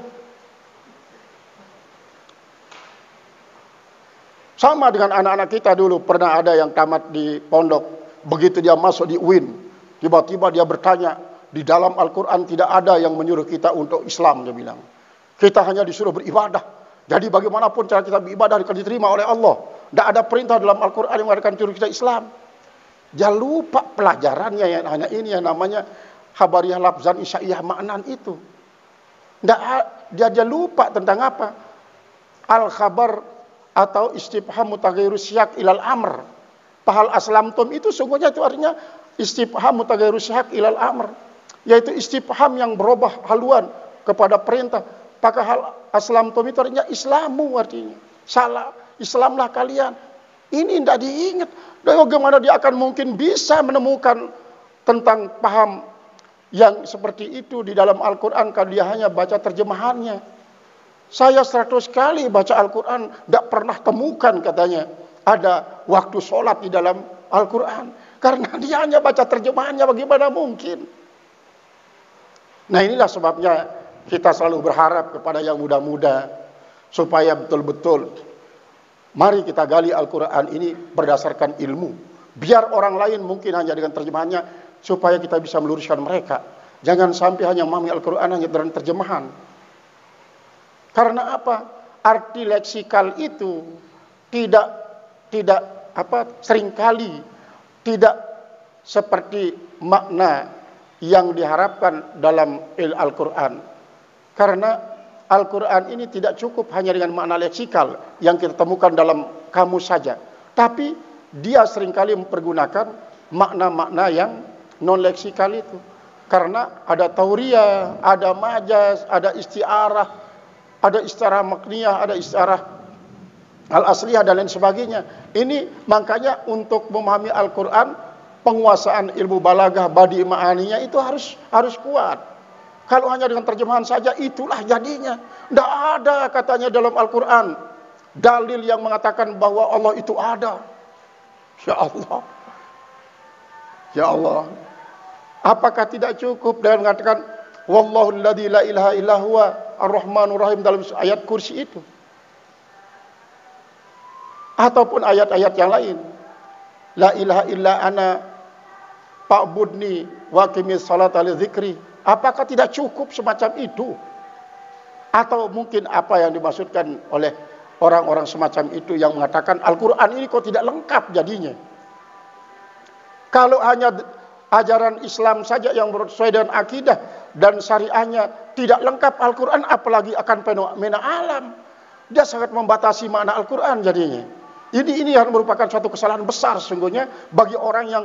Sama dengan anak-anak kita dulu, pernah ada yang tamat di pondok. Begitu dia masuk di UIN, tiba-tiba dia bertanya, di dalam Al-Quran tidak ada yang menyuruh kita untuk Islam, dia bilang. Kita hanya disuruh beribadah. Jadi bagaimanapun cara kita beribadah akan diterima oleh Allah. Tidak ada perintah dalam Al-Quran yang mengatakan suruh kita Islam. Dia lupa pelajarannya yang hanya ini yang namanya Khabariyah Lafzan Isyaiyah Ma'nan itu. Dia lupa tentang apa? Al-khabar atau istifham mutaghayyir syak ilal amr. Pahal aslamtum itu sungguhnya itu artinya istifham mutaghayyir syak ilal amr, yaitu istifham yang berubah haluan kepada perintah. Maka hal aslamtum itu artinya Islamu, artinya salah Islamlah kalian. Ini tidak diingat. Bagaimana dia akan mungkin bisa menemukan tentang paham yang seperti itu di dalam Al-Quran kalau dia hanya baca terjemahannya. Saya 100 kali baca Al-Quran, tidak pernah temukan katanya ada waktu sholat di dalam Al-Quran. Karena dia hanya baca terjemahannya, bagaimana mungkin? Nah inilah sebabnya kita selalu berharap kepada yang muda-muda supaya betul-betul mari kita gali Al-Quran ini berdasarkan ilmu. Biar orang lain mungkin hanya dengan terjemahannya, supaya kita bisa meluruskan mereka. Jangan sampai hanya memahami Al-Quran hanya dengan terjemahan. Karena apa? Arti leksikal itu tidak seringkali tidak seperti makna yang diharapkan dalam Al-Quran. Karena Al-Quran ini tidak cukup hanya dengan makna leksikal yang kita temukan dalam kamus saja. Tapi dia seringkali mempergunakan makna-makna yang non-leksikal itu. Karena ada tauriyah, ada majaz, ada isti'arah, ada isti'arah makniyah, ada isti'arah al-asliyah dan lain sebagainya. Ini makanya untuk memahami Al-Quran penguasaan ilmu balaghah, badi ma'aninya itu harus kuat. Kalau hanya dengan terjemahan saja itulah jadinya. Tidak ada katanya dalam Al-Quran dalil yang mengatakan bahwa Allah itu ada. Ya Allah. Ya Allah. Apakah tidak cukup dengan mengatakan wallahu alladzi la ilaha illa huwa ar-rahmanur rahim dalam ayat kursi itu? Ataupun ayat-ayat yang lain. La ilaha illa ana fa'budni wa qimis salata li dzikri. Apakah tidak cukup semacam itu? Atau mungkin apa yang dimaksudkan oleh orang-orang semacam itu yang mengatakan Al-Quran ini kok tidak lengkap jadinya. Kalau hanya ajaran Islam saja yang sesuai dengan akidah dan syariahnya tidak lengkap Al-Quran, apalagi akan fenomena alam. Dia sangat membatasi makna Al-Quran jadinya. Ini yang merupakan suatu kesalahan besar sesungguhnya bagi orang yang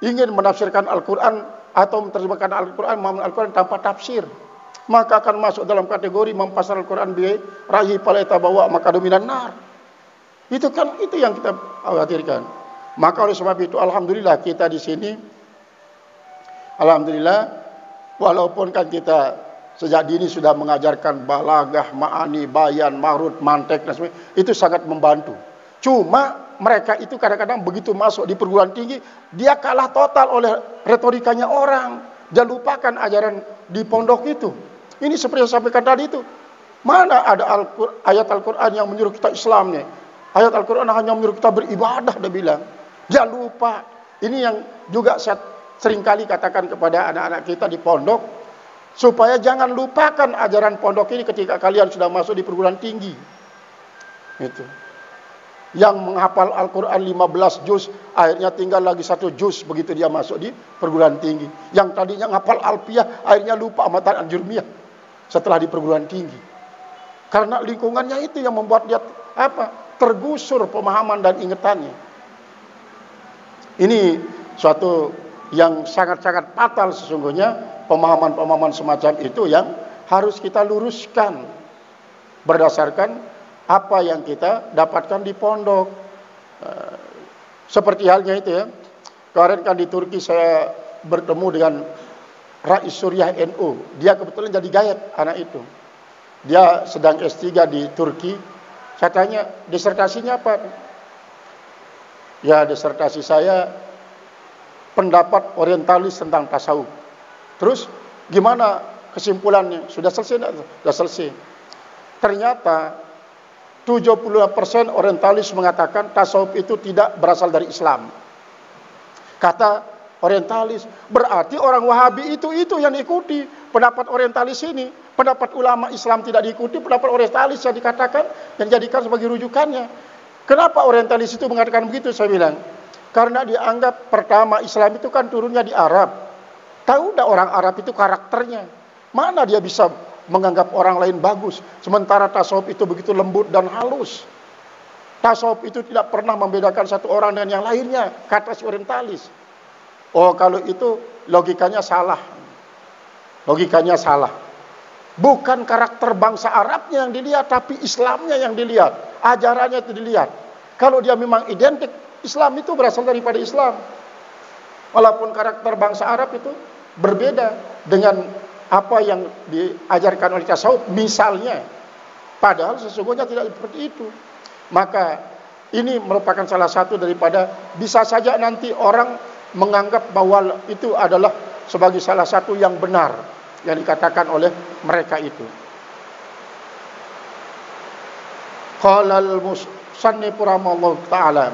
ingin menafsirkan Al-Quran atau menerjemahkan Al-Quran, memahami Al-Quran tanpa tafsir. Maka akan masuk dalam kategori mempasar Al-Quran bi rahi paleta bawa maka dominan nar. Itu yang kita khawatirkan. Maka oleh sebab itu alhamdulillah kita di sini, alhamdulillah walaupun kan kita sejak dini sudah mengajarkan balaghah, ma'ani, bayan, marut, mantek dan sebagainya, itu sangat membantu. Cuma mereka itu kadang-kadang begitu masuk di perguruan tinggi, dia kalah total oleh retorikanya orang dan lupakan ajaran di pondok itu. Ini seperti yang saya sampaikan tadi itu. Mana ada ayat Al-Quran yang menyuruh kita Islamnya? Ayat Al-Quran hanya menyuruh kita beribadah, dia bilang. Jangan lupa. Ini yang juga saya seringkali katakan kepada anak-anak kita di pondok, supaya jangan lupakan ajaran pondok ini ketika kalian sudah masuk di perguruan tinggi. Itu. Yang menghafal Al-Quran 15 juz, akhirnya tinggal lagi 1 juz begitu dia masuk di perguruan tinggi. Yang tadinya menghafal Alfiyah, akhirnya lupa Matan Al-Jurmiyah setelah di perguruan tinggi. Karena lingkungannya itu yang membuat dia tergusur pemahaman dan ingatannya. Ini suatu yang sangat-sangat fatal sesungguhnya, pemahaman-pemahaman semacam itu yang harus kita luruskan berdasarkan apa yang kita dapatkan di pondok. Seperti halnya itu ya. Kemarin kan di Turki saya bertemu dengan Rais Suriah NU. Dia kebetulan jadi gayet anak itu. Dia sedang S3 di Turki. Saya tanya, disertasinya apa? Ya, disertasi saya pendapat orientalis tentang tasawuf. Terus gimana kesimpulannya? Sudah selesai enggak? Sudah selesai. Ternyata 70% orientalis mengatakan tasawuf itu tidak berasal dari Islam. Kata orientalis, berarti orang Wahabi itu yang diikuti pendapat orientalis ini. Pendapat ulama Islam tidak diikuti, pendapat orientalis yang dikatakan yang dijadikan sebagai rujukannya. Kenapa orientalis itu mengatakan begitu? Saya bilang, karena dianggap pertama Islam itu kan turunnya di Arab. Tahu enggak orang Arab itu karakternya? Mana dia bisa menganggap orang lain bagus, sementara tasawuf itu begitu lembut dan halus. Tasawuf itu tidak pernah membedakan satu orang dengan yang lainnya, kata si orientalis. Oh, kalau itu logikanya salah. Logikanya salah. Bukan karakter bangsa Arabnya yang dilihat, tapi Islamnya yang dilihat, ajarannya itu dilihat. Kalau dia memang identik, Islam itu berasal daripada Islam. Walaupun karakter bangsa Arab itu berbeda dengan apa yang diajarkan oleh tasawuf misalnya, padahal sesungguhnya tidak seperti itu. Maka ini merupakan salah satu daripada bisa saja nanti orang menganggap bahwa itu adalah sebagai salah satu yang benar yang dikatakan oleh mereka itu. Qala al-musannif rahimahullah ta'ala.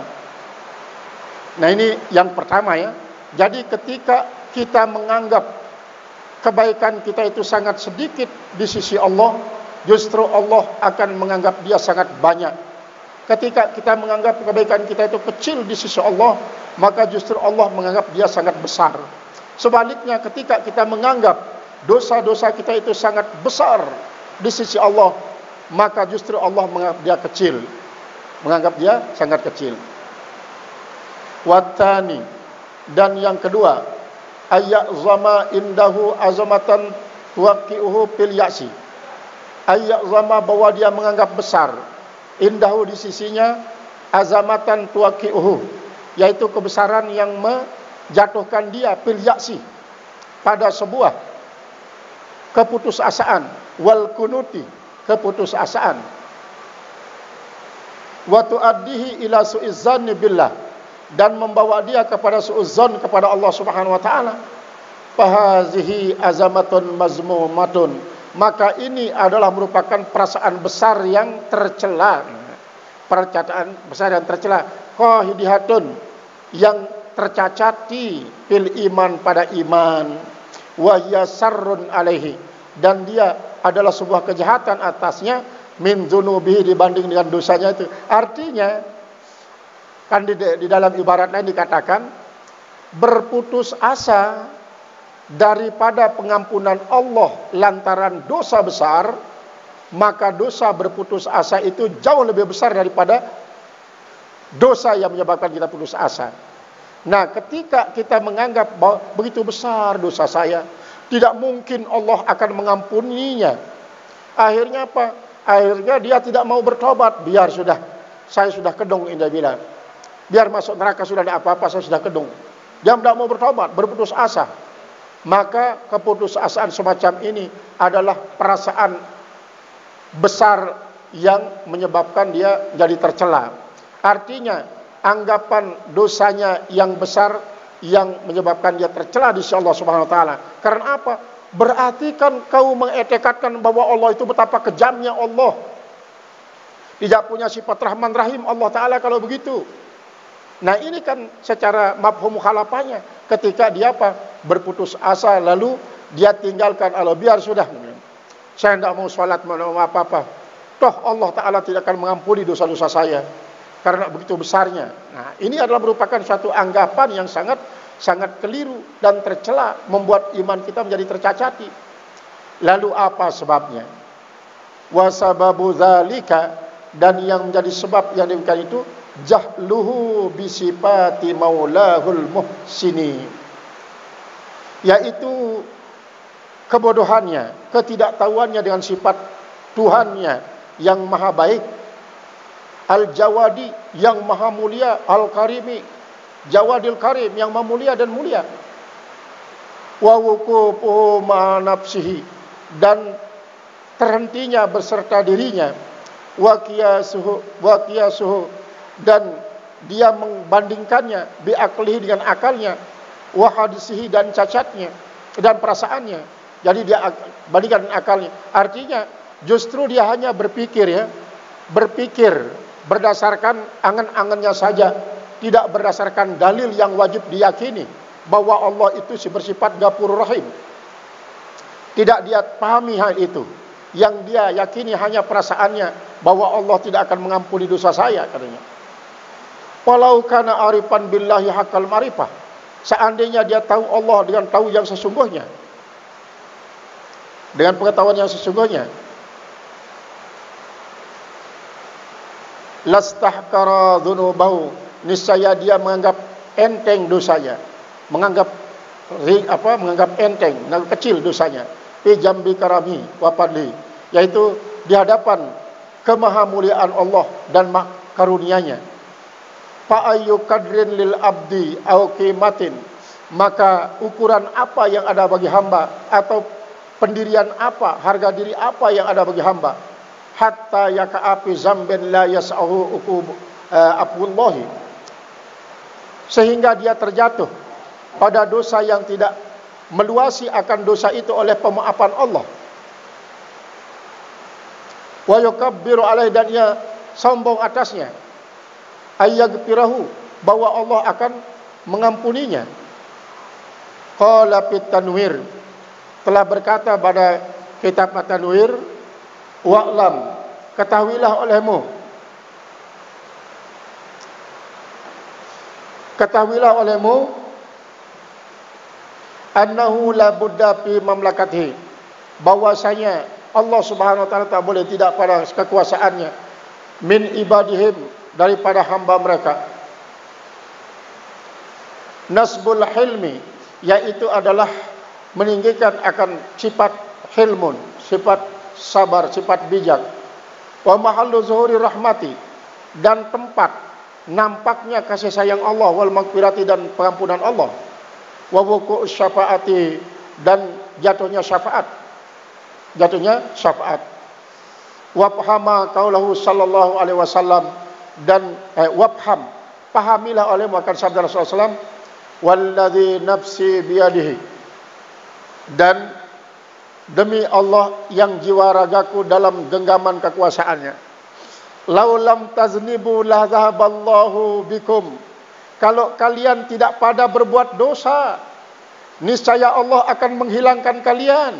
Nah, ini yang pertama ya. Jadi ketika kita menganggap kebaikan kita itu sangat sedikit di sisi Allah, justru Allah akan menganggap dia sangat banyak. Ketika kita menganggap kebaikan kita itu kecil di sisi Allah, maka justru Allah menganggap dia sangat besar. Sebaliknya, ketika kita menganggap dosa-dosa kita itu sangat besar di sisi Allah, maka justru Allah menganggap dia kecil. Menganggap dia sangat kecil. Watani, dan yang kedua, ayat zama indahu azamatan tuwaqi'uhu fil ya'si. Ayat zama bahwa dia menganggap besar, indahu di sisinya, azamatan tuwaqi'uhu, yaitu kebesaran yang jatuhkan dia fil ya'si, pada sebuah keputusasaan, wal kunuti, keputusasaan, wa tuaddihi ila su'izzanni billah, dan membawa dia kepada suuzzon kepada Allah Subhanahu wa taala. Fahazihi azamatun mazmumatun, maka ini adalah merupakan perasaan besar yang tercela, perkataan besar yang tercela, qahidihatun, yang tercacati fil iman, pada iman, wa hiya sarrun alaihi, dan dia adalah sebuah kejahatan atasnya, min dzunubihi, dibanding dengan dosanya itu. Artinya kan di dalam ibarat lain dikatakan berputus asa daripada pengampunan Allah lantaran dosa besar, maka dosa berputus asa itu jauh lebih besar daripada dosa yang menyebabkan kita putus asa. Nah, ketika kita menganggap bahwa begitu besar dosa saya, tidak mungkin Allah akan mengampuninya, akhirnya apa? Akhirnya dia tidak mau bertobat. Biar sudah, saya sudah kedung, Indah bilang. Biar masuk neraka sudah tidak apa-apa, saya sudah kedung. Dia tidak mau bertobat, berputus asa. Maka keputusasaan semacam ini adalah perasaan besar yang menyebabkan dia jadi tercela. Artinya anggapan dosanya yang besar yang menyebabkan dia tercela di sisi Allah Subhanahu wa taala. Karena apa? Berarti kan kau mengetikadkan bahwa Allah itu betapa kejamnya Allah. Tidak punya sifat Rahman Rahim Allah taala kalau begitu. Nah, ini kan secara mafhum mukhalafahnya, ketika dia apa? Berputus asa lalu dia tinggalkan Allah, biar sudah. Saya tidak mau sholat, mau apa-apa. Toh Allah taala tidak akan mengampuni dosa-dosa saya karena begitu besarnya. Nah, ini adalah merupakan suatu anggapan yang sangat keliru dan tercela, membuat iman kita menjadi tercacati. Lalu apa sebabnya? Wa sababu dzalika, dan yang menjadi sebab yang demikian itu, jahluhu bisifati maulahul muhsini, yaitu kebodohannya, ketidaktahuannya dengan sifat Tuhannya yang maha baik, Al-Jawadi, yang maha mulia, Al-Karimi, Jawadil Karim, yang maha mulia dan mulia, wa wuqufu ma nafsihi, dan terhentinya beserta dirinya, wa qiyasuhu, dan dia membandingkannya bi aklihi, dengan akalnya, wa hadisihi, dan cacatnya dan perasaannya. Jadi dia bandingkan dengan akalnya. Artinya justru dia hanya berpikir berdasarkan angan-angannya saja, tidak berdasarkan dalil yang wajib diyakini bahwa Allah itu bersifat Ghafurur Rahim. Tidak dia pahami hal itu. Yang dia yakini hanya perasaannya bahwa Allah tidak akan mengampuni dosa saya, katanya. Walau kana arifan billahi haqqal ma'rifah, seandainya dia tahu Allah dengan tahu yang sesungguhnya, dengan pengetahuan yang sesungguhnya, lastahqara dzunubahu, niscaya dia menganggap enteng dosanya, menganggap enteng, menganggap kecil dosanya, fi jambi karami wa fadli, yaitu di hadapan kemahamuliaan Allah dan karunia-Nya. Fa ayyu qadrin lil abdi au qimatin, maka ukuran apa yang ada bagi hamba, atau pendirian apa, harga diri apa yang ada bagi hamba, hatta yaka'afi zamben la yas'ahu afullahi, sehingga dia terjatuh pada dosa yang tidak meluasi akan dosa itu oleh pemaafan Allah. Wa yukabbiru alaihi, dan ia sombong atasnya, ayyagfirahu, bahwa Allah akan mengampuninya. Qala fit tanwir, telah berkata pada kitab At-Tanwir, wa'lam, ketahuilah olehmu, annahu la budda fi mamlakatihi, bahwasanya Allah Subhanahu wa taala tak boleh tidak pada kekuasaannya, min ibadihim, daripada hamba mereka, nasbul hilmi, yaitu adalah meninggikan akan sifat hilmun, sifat sabar, sifat bijak, wa mahallu zuhuri rahmati, dan tempat nampaknya kasih sayang Allah, wal maghfirati, dan pengampunan Allah, wa wuqu'us syafaati, dan jatuhnya syafaat. Wafhama qaulahu sallallahu alaihi wasallam, dan wafham, pahamilah oleh makan sabda Rasulullah SAW, walladzi nafsi biyadihi, dan demi Allah yang jiwa ragaku dalam genggaman kekuasaannya, laulam taznibu la zahaballahu bikum, kalau kalian tidak pada berbuat dosa, niscaya Allah akan menghilangkan kalian.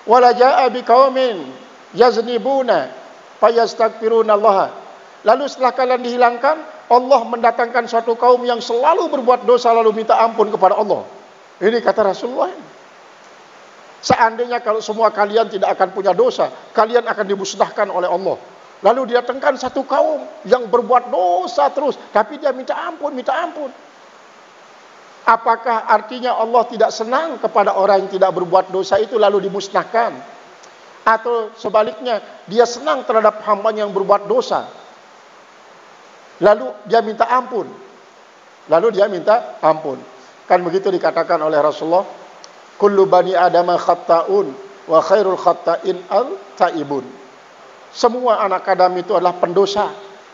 Wala jaa biqaumin yaznibuna fayastaghfiruna Allah, lalu setelah kalian dihilangkan, Allah mendatangkan suatu kaum yang selalu berbuat dosa lalu minta ampun kepada Allah. Ini kata Rasulullah. Seandainya kalau semua kalian tidak akan punya dosa, kalian akan dimusnahkan oleh Allah. Lalu didatangkan satu kaum yang berbuat dosa terus, tapi dia minta ampun. Apakah artinya Allah tidak senang kepada orang yang tidak berbuat dosa itu lalu dimusnahkan? Atau sebaliknya, dia senang terhadap hamba yang berbuat dosa, lalu dia minta ampun? Kan begitu dikatakan oleh Rasulullah, kullu bani adama khatta'un wa khairul khatta'in al-ta'ibun. Semua anak Adam itu adalah pendosa,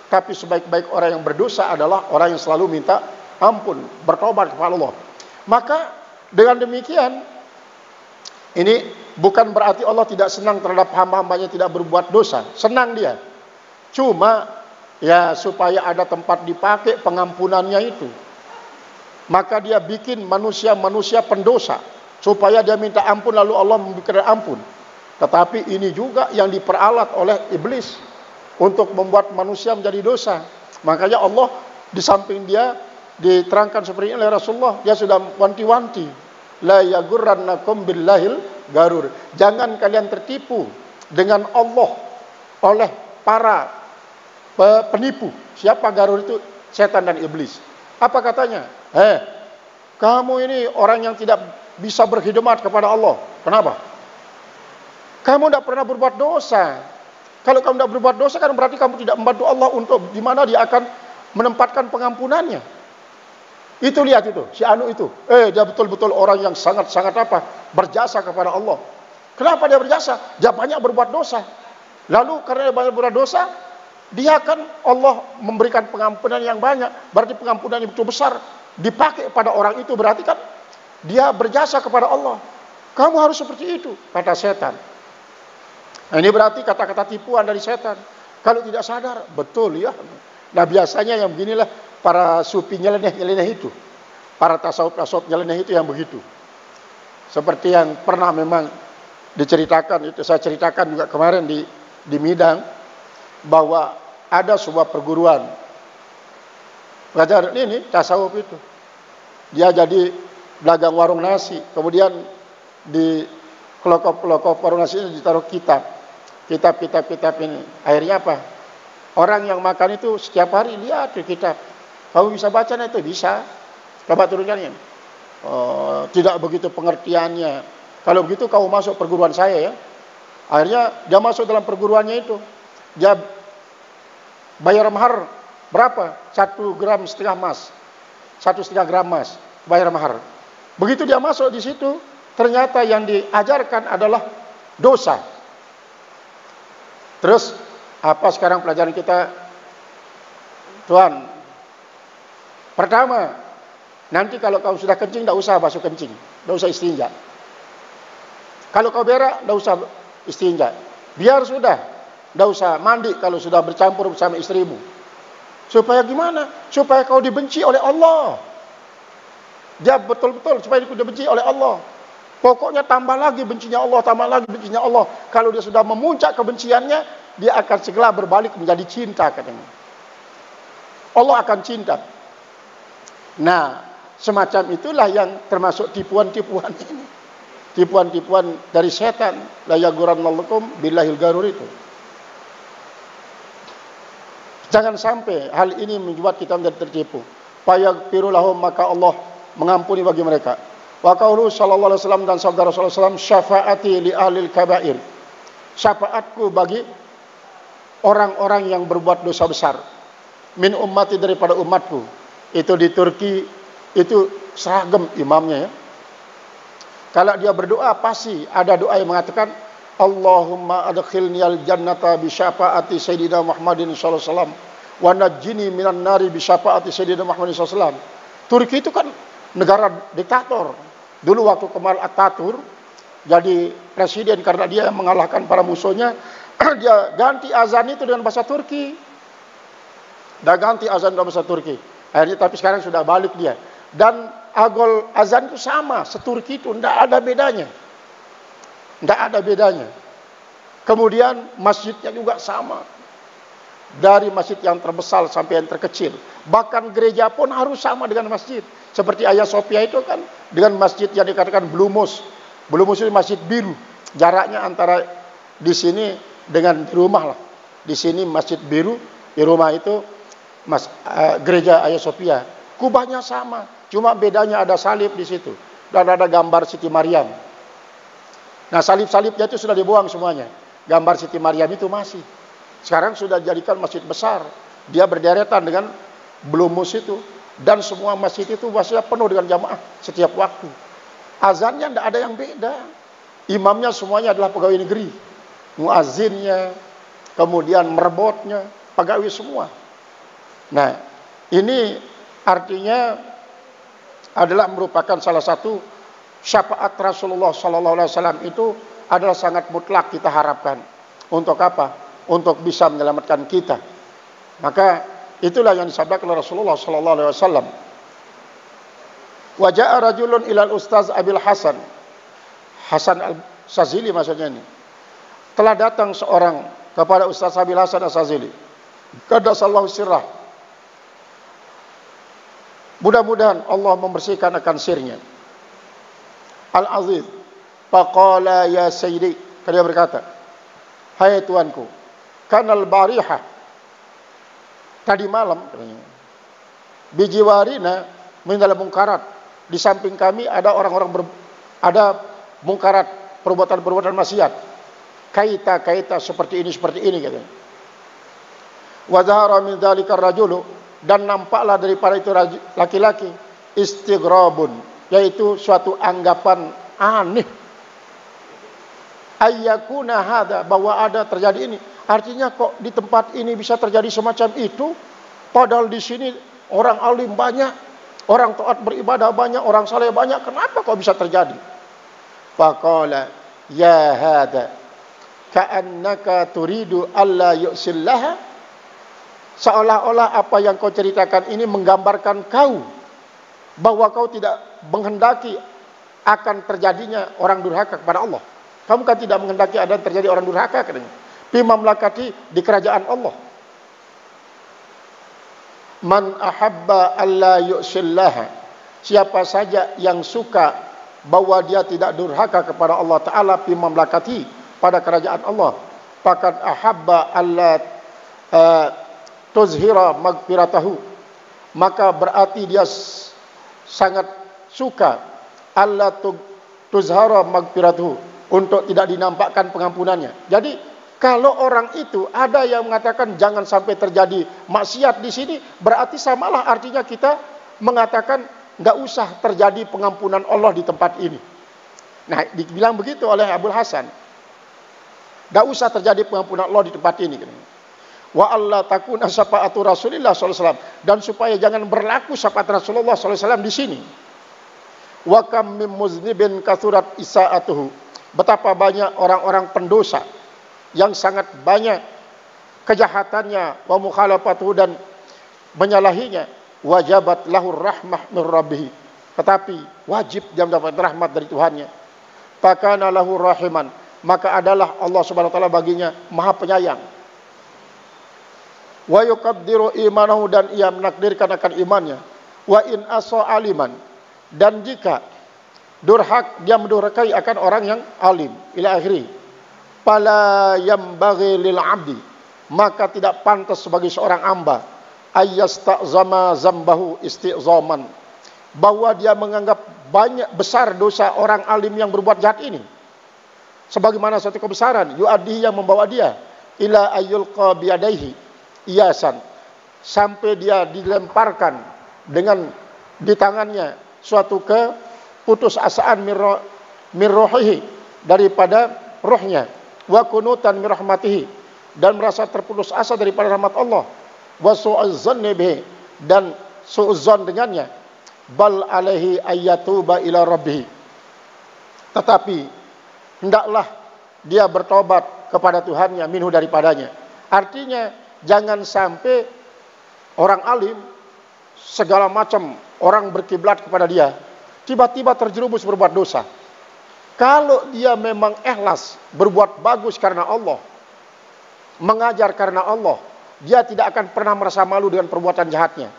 tapi sebaik-baik orang yang berdosa adalah orang yang selalu minta ampun, bertobat kepada Allah. Maka dengan demikian, ini bukan berarti Allah tidak senang terhadap hamba-hambanya tidak berbuat dosa. Senang dia. Cuma ya supaya ada tempat dipakai pengampunannya itu, maka dia bikin manusia-manusia pendosa supaya dia minta ampun lalu Allah memberikan ampun. Tetapi ini juga yang diperalat oleh iblis untuk membuat manusia menjadi dosa. Makanya Allah di samping dia diterangkan seperti ini oleh Rasulullah, dia sudah wanti-wanti, la yagurrannakum billahil garur. Jangan kalian tertipu dengan Allah oleh para penipu. Siapa garur itu? Setan dan iblis. Apa katanya? Kamu ini orang yang tidak bisa berkhidmat kepada Allah. Kenapa? Kamu tidak pernah berbuat dosa. Kalau kamu tidak berbuat dosa, kan berarti kamu tidak membantu Allah untuk di mana dia akan menempatkan pengampunannya. Itu lihat itu, si Anu itu. Dia betul-betul orang yang sangat-sangat berjasa kepada Allah. Kenapa dia berjasa? Dia banyak berbuat dosa. Lalu karena dia banyak berbuat dosa, dia akan Allah memberikan pengampunan yang banyak. Berarti pengampunan yang begitu besar dipakai pada orang itu, berarti kan dia berjasa kepada Allah. Kamu harus seperti itu, kata setan. Nah, ini berarti kata-kata tipuan dari setan. Kalau tidak sadar, betul ya. Nah biasanya yang beginilah para sufi nyeleneh itu, para tasawuf nyeleneh itu yang begitu. Seperti yang pernah memang diceritakan, itu saya ceritakan juga kemarin di Midang, bahwa ada sebuah perguruan belajar ini tasawuf itu. Dia jadi dagang warung nasi, kemudian di kelokop warung nasi ini ditaruh kitab ini. Akhirnya apa? Orang yang makan itu setiap hari lihat di kitab. Kamu bisa baca itu? Bisa. Coba turunkan ini. Tidak begitu pengertiannya. Kalau begitu kamu masuk perguruan saya ya. Akhirnya dia masuk dalam perguruannya itu. Dia bayar mahar berapa? 1,5 gram emas. 1,5 gram emas bayar mahar. Begitu dia masuk di situ, ternyata yang diajarkan adalah dosa. Terus apa sekarang pelajaran kita? Tuan, pertama, nanti kalau kau sudah kencing, tidak usah basuh kencing, tidak usah istinja. Kalau kau berak, tidak usah istinja. Biar sudah, tidak usah mandi kalau sudah bercampur bersama istrimu. Supaya gimana? Supaya kau dibenci oleh Allah. Dia betul-betul supaya dibenci oleh Allah. Pokoknya tambah lagi bencinya Allah, tambah lagi bencinya Allah. Kalau dia sudah memuncak kebenciannya, dia akan segera berbalik menjadi cinta katanya. Allah akan cinta. Nah, semacam itulah yang termasuk tipuan-tipuan ini. Tipuan-tipuan dari setan. La yagurrannakum billahil garur itu. Jangan sampai hal ini membuat kita menjadi tertipu. Fayaghfiru lahum, maka Allah mengampuni bagi mereka. Wa qauluhu sallallahu alaihi wasallam, dan sabda Rasulullah SAW, syafaati li ahlil kabair. Syafaatku bagi orang-orang yang berbuat dosa besar. Min ummati, daripada umatku. Itu di Turki, itu seragam imamnya ya. Kalau dia berdoa pasti ada doa yang mengatakan Allahumma adkhilniyal jannata bi syafaati sayyidina Muhammadin sallallahu alaihi wasallam wa najjini minan nari bi syafaati sayyidina Muhammadin sallallahu alaihi wasallam. Turki itu kan negara diktator. Dulu waktu Kemal Atatürk jadi presiden karena dia mengalahkan para musuhnya, dia ganti azan itu dengan bahasa Turki. Dia ganti azan dengan bahasa Turki. Akhirnya tapi sekarang sudah balik dia. Dan agol azan itu sama, seturki itu, tidak ada bedanya. Tidak ada bedanya. Kemudian masjidnya juga sama. Dari masjid yang terbesar sampai yang terkecil. Bahkan gereja pun harus sama dengan masjid. Seperti Hagia Sophia itu kan dengan masjid yang dikatakan Blue Mosque. Blue Mosque itu masjid biru. Jaraknya antara di sini dengan di rumah lah. Di sini masjid biru, di rumah itu gereja Hagia Sophia. Kubahnya sama, cuma bedanya ada salib di situ dan ada gambar Siti Maryam. Nah, salib-salibnya itu sudah dibuang semuanya. Gambar Siti Maryam itu masih. Sekarang sudah dijadikan masjid besar. Dia berderetan dengan Blue Mosque itu dan semua masjid itu masih penuh dengan jamaah setiap waktu. Azannya tidak ada yang beda. Imamnya semuanya adalah pegawai negeri. Muazzinnya, kemudian merbotnya, pegawai semua. Nah, ini artinya adalah merupakan salah satu syafaat Rasulullah Sallallahu Alaihi Wasallam itu adalah sangat mutlak kita harapkan. Untuk apa? Untuk bisa menyelamatkan kita. Maka itulah yang disabdakan oleh Rasulullah Sallallahu Alaihi Wasallam. Wa ja'a rajulun ilal Ustaz Abil Hasan Al-Sazili maksudnya ini. Telah datang seorang kepada Ustaz Abil Hasan Al-Sazili. Qaddasallahu sirrah. Mudah-mudahan Allah membersihkan akan sirnya. Al-Aziz. Faqala ya sayyidi. Dia berkata, hai tuanku, kanal barihah. Tadi malam, bijiwarina minal mungkarat. Di samping kami ada orang-orang ada mungkarat, perbuatan-perbuatan maksiat. Kaita seperti ini katanya. Wa dhahara min dzalika ar-rajulu, dan nampaklah daripada itu laki-laki istighrabun, yaitu suatu anggapan aneh. Ayyakuna hada, bahwa ada terjadi ini. Artinya kok di tempat ini bisa terjadi semacam itu, padahal di sini orang alim banyak, orang taat beribadah banyak, orang saleh banyak, kenapa kok bisa terjadi? Faqala ya hada ka'annaka turidu alla yu'sillaha. Seolah-olah apa yang kau ceritakan ini menggambarkan kau bahwa kau tidak menghendaki akan terjadinya orang durhaka kepada Allah. Kamu kan tidak menghendaki ada terjadi orang durhaka katanya. Fi mamlakati, di kerajaan Allah. Man ahabba alla yu'sillaha. Siapa saja yang suka bahwa dia tidak durhaka kepada Allah Ta'ala fi mamlakati, pada kerajaan Allah. Faqad ahabba alla tuzhira magfiratahu, maka berarti dia sangat suka Allah tuzhara magfiratahu, untuk tidak dinampakkan pengampunannya. Jadi kalau orang itu ada yang mengatakan jangan sampai terjadi maksiat di sini, berarti samalah artinya kita mengatakan nggak usah terjadi pengampunan Allah di tempat ini. Nah, dibilang begitu oleh Abul Hasan, nggak usah terjadi pengampunan Allah di tempat ini. Wa Allah takuna syafaatu Rasulillah sallallahu alaihi wasallam, dan supaya jangan berlaku syafaat Rasulullah sallallahu alaihi wasallam di sini. Wa kam mim muznibin kathurat isaatuhu, betapa banyak orang-orang pendosa yang sangat banyak kejahatannya, wa mukhalafatuhu, dan menyalahinya. Wajabat lahur rahmah min rabbih, tetapi wajib dia mendapat rahmat dari Tuhannya. Fakana lahu rahiman, maka adalah Allah Subhanahu wa taala baginya Maha Penyayang. Wa yuqaddiru imanahu, dan ia menakdirkan akan imannya. Wa in asa aliman, dan jika dia mendurhakai akan orang yang alim, ila akhiri. Fala yambaghi lil abdi, maka tidak pantas sebagai seorang hamba ayyastazama zambahu istizaman, bahwa dia menganggap banyak besar dosa orang alim yang berbuat jahat ini sebagaimana satu kebesaran yu'addi, yang membawa dia ila ayyulqa biyadaihi iasan, sampai dia dilemparkan dengan di tangannya suatu keputusasaan min rohihi, daripada rohnya, wa kunutan min rahmatihi, dan merasa terputus asa daripada rahmat Allah, wa su'azzanni bihi, dan su'uzzon dengannya, bal alaihi ayyatuba ila rabbih, tetapi hendaklah dia bertobat kepada Tuhannya, minhu daripadanya. Artinya jangan sampai orang alim segala macam orang berkiblat kepada dia, tiba-tiba terjerumus berbuat dosa. Kalau dia memang ikhlas berbuat bagus karena Allah, mengajar karena Allah, dia tidak akan pernah merasa malu dengan perbuatan jahatnya.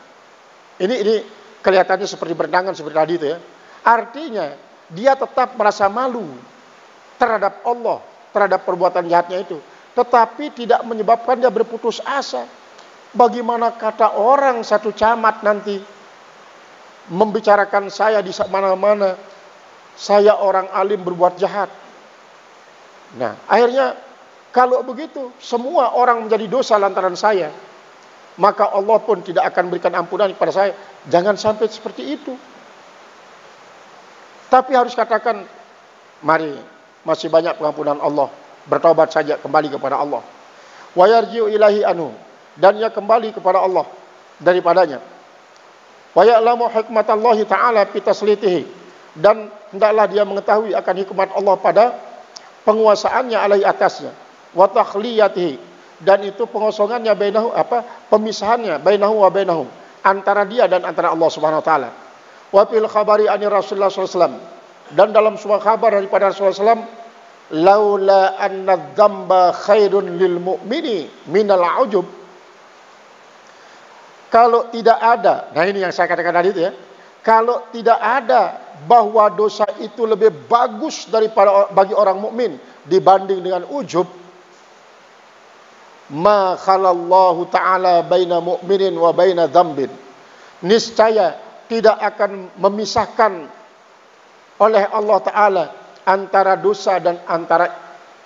Ini kelihatannya seperti berdangan seperti tadi itu ya. Artinya dia tetap merasa malu terhadap Allah, terhadap perbuatan jahatnya itu, tetapi tidak menyebabkan dia berputus asa. Bagaimana kata orang satu camat nanti membicarakan saya di mana-mana, saya orang alim berbuat jahat. Nah, akhirnya kalau begitu semua orang menjadi dosa lantaran saya, maka Allah pun tidak akan berikan ampunan kepada saya. Jangan sampai seperti itu. Tapi harus katakan, mari, masih banyak pengampunan Allah, bertobat saja, kembali kepada Allah. Wa yarji'u ilahi anhu, dan ia kembali kepada Allah daripadanya. Wa ya'lamu hikmatallahi ta'ala fi taslitihi, dan hendaklah dia mengetahui akan hikmat Allah pada penguasaannya alaihi atasnya. Wa takhliyatihi, dan itu pengosongannya bainahu, pemisahannya bainahu wa bainahum, antara dia dan antara Allah Subhanahu wa taala. Wa fil khabari ani Rasulullah sallallahu alaihi wasallam, dan dalam sebuah kabar daripada Rasulullah sallallahu alaihi wasallam, laula anna dzamba khairun lil mu'mini minal ujub. Kalau tidak ada, nah ini yang saya katakan tadi itu ya, kalau tidak ada bahwa dosa itu lebih bagus daripada bagi orang mukmin dibanding dengan ujub, ma khalallahu ta'ala baina mu'minin wa baina dzambin, niscaya tidak akan memisahkan oleh Allah Ta'ala antara dosa dan antara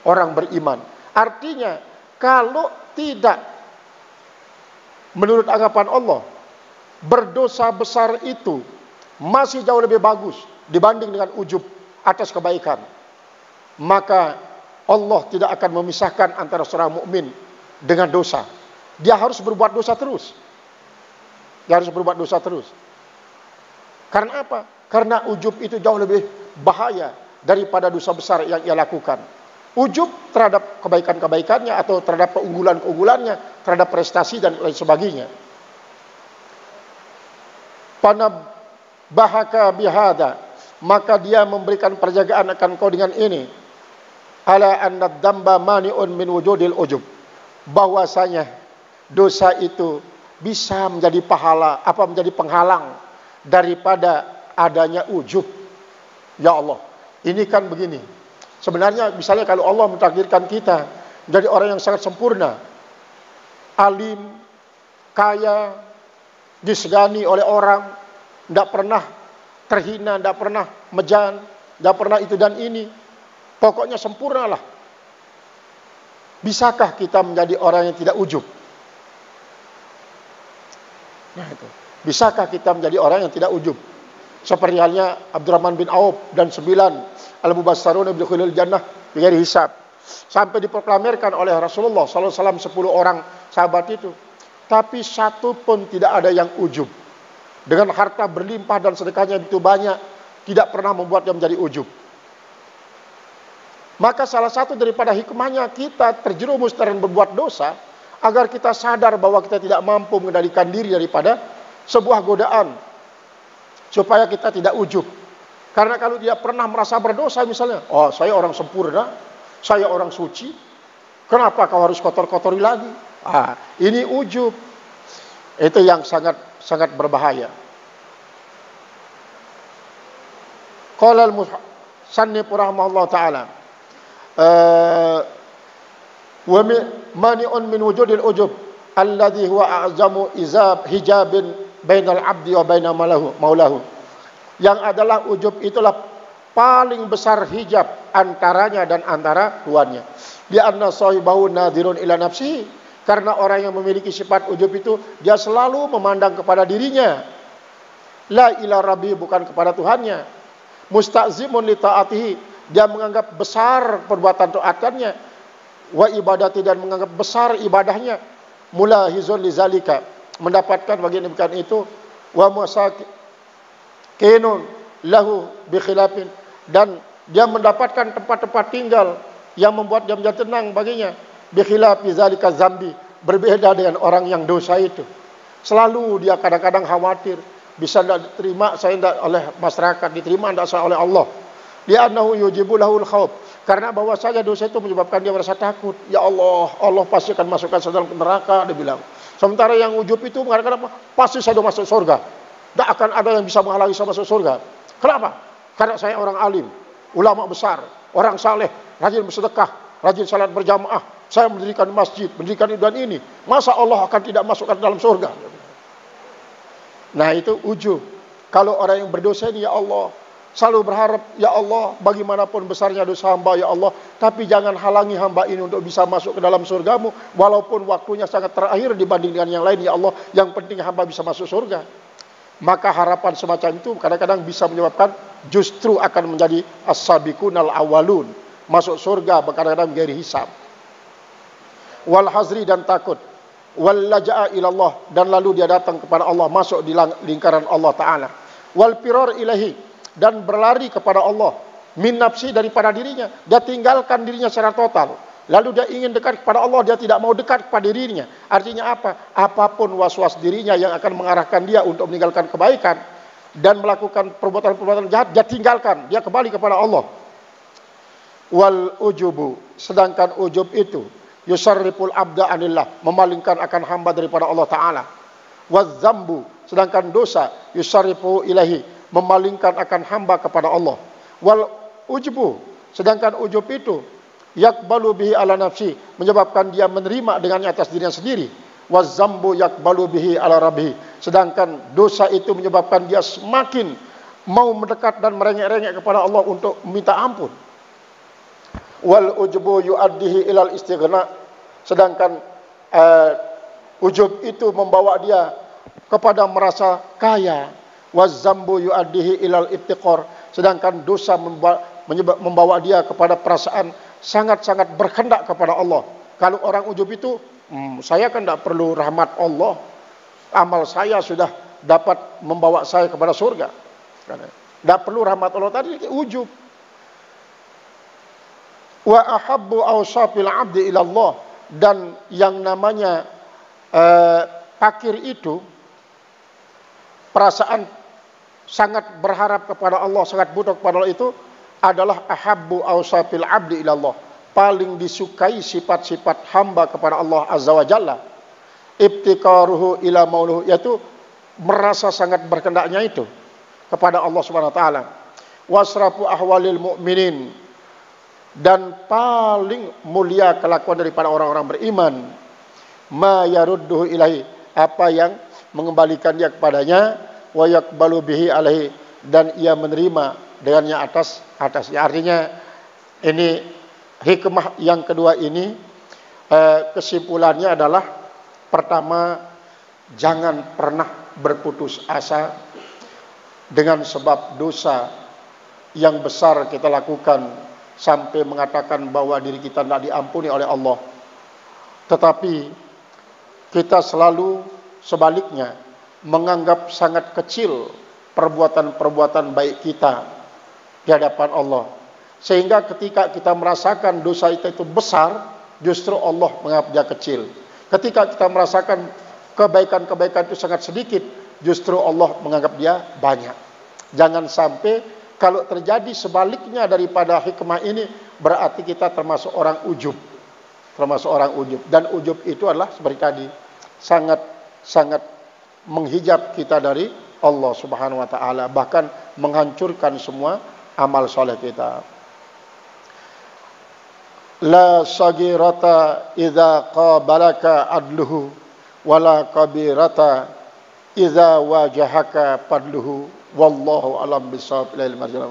orang beriman. Artinya kalau tidak, menurut anggapan Allah, berdosa besar itu masih jauh lebih bagus dibanding dengan ujub atas kebaikan, maka Allah tidak akan memisahkan antara seorang mukmin dengan dosa. Dia harus berbuat dosa terus. Dia harus berbuat dosa terus. Karena apa? Karena ujub itu jauh lebih bahaya daripada dosa besar yang ia lakukan. Ujub terhadap kebaikan-kebaikannya atau terhadap keunggulan-keunggulannya, terhadap prestasi dan lain sebagainya. Panabahaka bihada, maka dia memberikan perjagaan akan kau dengan ini. Ala anna dzamba mani'un min wujudil ujub, bahwasanya dosa itu bisa menjadi menjadi penghalang daripada adanya ujub. Ya Allah, ini kan begini. Sebenarnya misalnya kalau Allah mentakdirkan kita menjadi orang yang sangat sempurna, alim, kaya, disegani oleh orang, tidak pernah terhina, tidak pernah mejan, tidak pernah itu dan ini, pokoknya sempurnalah. Bisakah kita menjadi orang yang tidak ujub? Nah itu. Bisakah kita menjadi orang yang tidak ujub? Seperti halnya Abdurrahman bin Auf dan 9 al-mubasysyiruna bil khulul jannah bighairi hisab. Sampai diproklamirkan oleh Rasulullah sallallahu alaihi wasallam 10 orang sahabat itu. Tapi satu pun tidak ada yang ujub. Dengan harta berlimpah dan sedekahnya begitu banyak, tidak pernah membuat dia menjadi ujub. Maka salah satu daripada hikmahnya kita terjerumus dan berbuat dosa, agar kita sadar bahwa kita tidak mampu mengendalikan diri daripada sebuah godaan, supaya kita tidak ujub. Karena kalau dia pernah merasa berdosa misalnya, oh saya orang sempurna, saya orang suci, kenapa kau harus kotor-kotori lagi? Ini ujub. Itu yang sangat berbahaya. Qala al-musannif rahimahullah ta'ala, wa mani'un min wujudil ujub alladhi huwa a'zamu hijabin bainal abdi wa baina maulahu. Yang adalah ujub itulah paling besar hijab antaranya dan antara tuannya. Bi anna sahibahu nadirun ila nafsihi, karena orang yang memiliki sifat ujub itu dia selalu memandang kepada dirinya. La ila rabbi, bukan kepada Tuhannya. Musta'zimun li ta'atihi, dia menganggap besar perbuatan taatannya. Wa ibadati, dan menganggap besar ibadahnya. Mulahizun li zalika, mendapatkan bagian demikian itu. Wa masakinun lahu bi khilafin, dan dia mendapatkan tempat-tempat tinggal yang membuat dia menjadi tenang baginya. Bi khilafi zalika zambi, berbeda dengan orang yang dosa itu. Selalu dia kadang-kadang khawatir, bisa tidak diterima saya tidak oleh masyarakat, diterima tidak saya oleh Allah. Li'annahu yujibu lahul khauf, karena bahwa saja dosa itu menyebabkan dia merasa takut. Ya Allah, Allah pasti akan masukkan saya dalam neraka, dia bilang. Sementara yang ujub itu mengatakan apa? Pasti saya sudah masuk surga. Tidak akan ada yang bisa menghalangi saya masuk surga. Kenapa? Karena saya orang alim, ulama besar, orang saleh, rajin bersedekah, rajin salat berjamaah. Saya mendirikan masjid, mendirikan ini dan ini. Masa Allah akan tidak masukkan dalam surga? Nah itu ujub. Kalau orang yang berdosa ini, ya Allah, selalu berharap, ya Allah, bagaimanapun besarnya dosa hamba, ya Allah, tapi jangan halangi hamba ini untuk bisa masuk ke dalam surgamu, walaupun waktunya sangat terakhir dibanding dengan yang lain, ya Allah, yang penting hamba bisa masuk surga. Maka harapan semacam itu kadang-kadang bisa menyebabkan justru akan menjadi as-sabiqunal awwalun, masuk surga kadang-kadang ghairi hisab. Wal hazri, dan takut. Wal laja'a ilallah, dan lalu dia datang kepada Allah, masuk di lingkaran Allah Ta'ala. Wal firor ilahi, dan berlari kepada Allah. Min nafsi, daripada dirinya. Dia tinggalkan dirinya secara total. Lalu dia ingin dekat kepada Allah, dia tidak mau dekat kepada dirinya. Artinya apa? Apapun was-was dirinya yang akan mengarahkan dia untuk meninggalkan kebaikan dan melakukan perbuatan-perbuatan jahat, dia tinggalkan, dia kembali kepada Allah. Wal ujubu, sedangkan ujub itu yusarriful abda anillah, memalingkan akan hamba daripada Allah Ta'ala. Waz zambu, sedangkan dosa yusarrifu ilahi, memalingkan akan hamba kepada Allah. Wal ujubu, sedangkan ujub itu yakbalu bihi ala nafsi, menyebabkan dia menerima dengannya atas dirinya sendiri. Waz zambu yakbalu bihi ala rabbihi, sedangkan dosa itu menyebabkan dia semakin mau mendekat dan merengek-rengek kepada Allah untuk meminta ampun. Wal ujubu yuaddihi ilal istighna, sedangkan ujub itu membawa dia kepada merasa kaya. Waz zambu yuaddihi ilal ibtiqar, sedangkan dosa membawa dia kepada perasaan sangat-sangat berkehendak kepada Allah. Kalau orang ujub itu, saya kan tidak perlu rahmat Allah, amal saya sudah dapat membawa saya kepada surga, tidak perlu rahmat Allah. Tadi ujub. Wa ahabbu awsafil abdi ilallah, dan yang namanya fakir itu perasaan sangat berharap kepada Allah, sangat butuh kepada Allah, itu adalah ahabbu awsafil abdi ilallah, paling disukai sifat-sifat hamba kepada Allah Azza wa Jalla. Ibtikaruhu ila mauluhu, yaitu merasa sangat berkehendaknya itu kepada Allah Subhanahu wa taala. Wasrafu ahwalil mu'minin, dan paling mulia kelakuan daripada orang-orang beriman. Ma yarudduhu ilahi, apa yang mengembalikan dia kepadanya. Wa yakbalu bihi alaihi, dan ia menerima dengannya atasnya. Artinya ini hikmah yang kedua ini, kesimpulannya adalah, pertama, jangan pernah berputus asa dengan sebab dosa yang besar kita lakukan sampai mengatakan bahwa diri kita tidak diampuni oleh Allah. Tetapi kita selalu sebaliknya menganggap sangat kecil perbuatan-perbuatan baik kita di hadapan Allah, sehingga ketika kita merasakan dosa itu besar, justru Allah menganggap dia kecil. Ketika kita merasakan kebaikan-kebaikan itu sangat sedikit, justru Allah menganggap dia banyak. Jangan sampai kalau terjadi sebaliknya daripada hikmah ini, berarti kita termasuk orang ujub. Termasuk orang ujub. Dan ujub itu adalah seperti tadi, sangat menghijab kita dari Allah Subhanahu wa taala, bahkan menghancurkan semua amal soleh kita. La sagirata idza qabalaka adluhu, wala kabirata idza wajahaka fadluhu. Wallahu alam bisawab. Ilal marjal.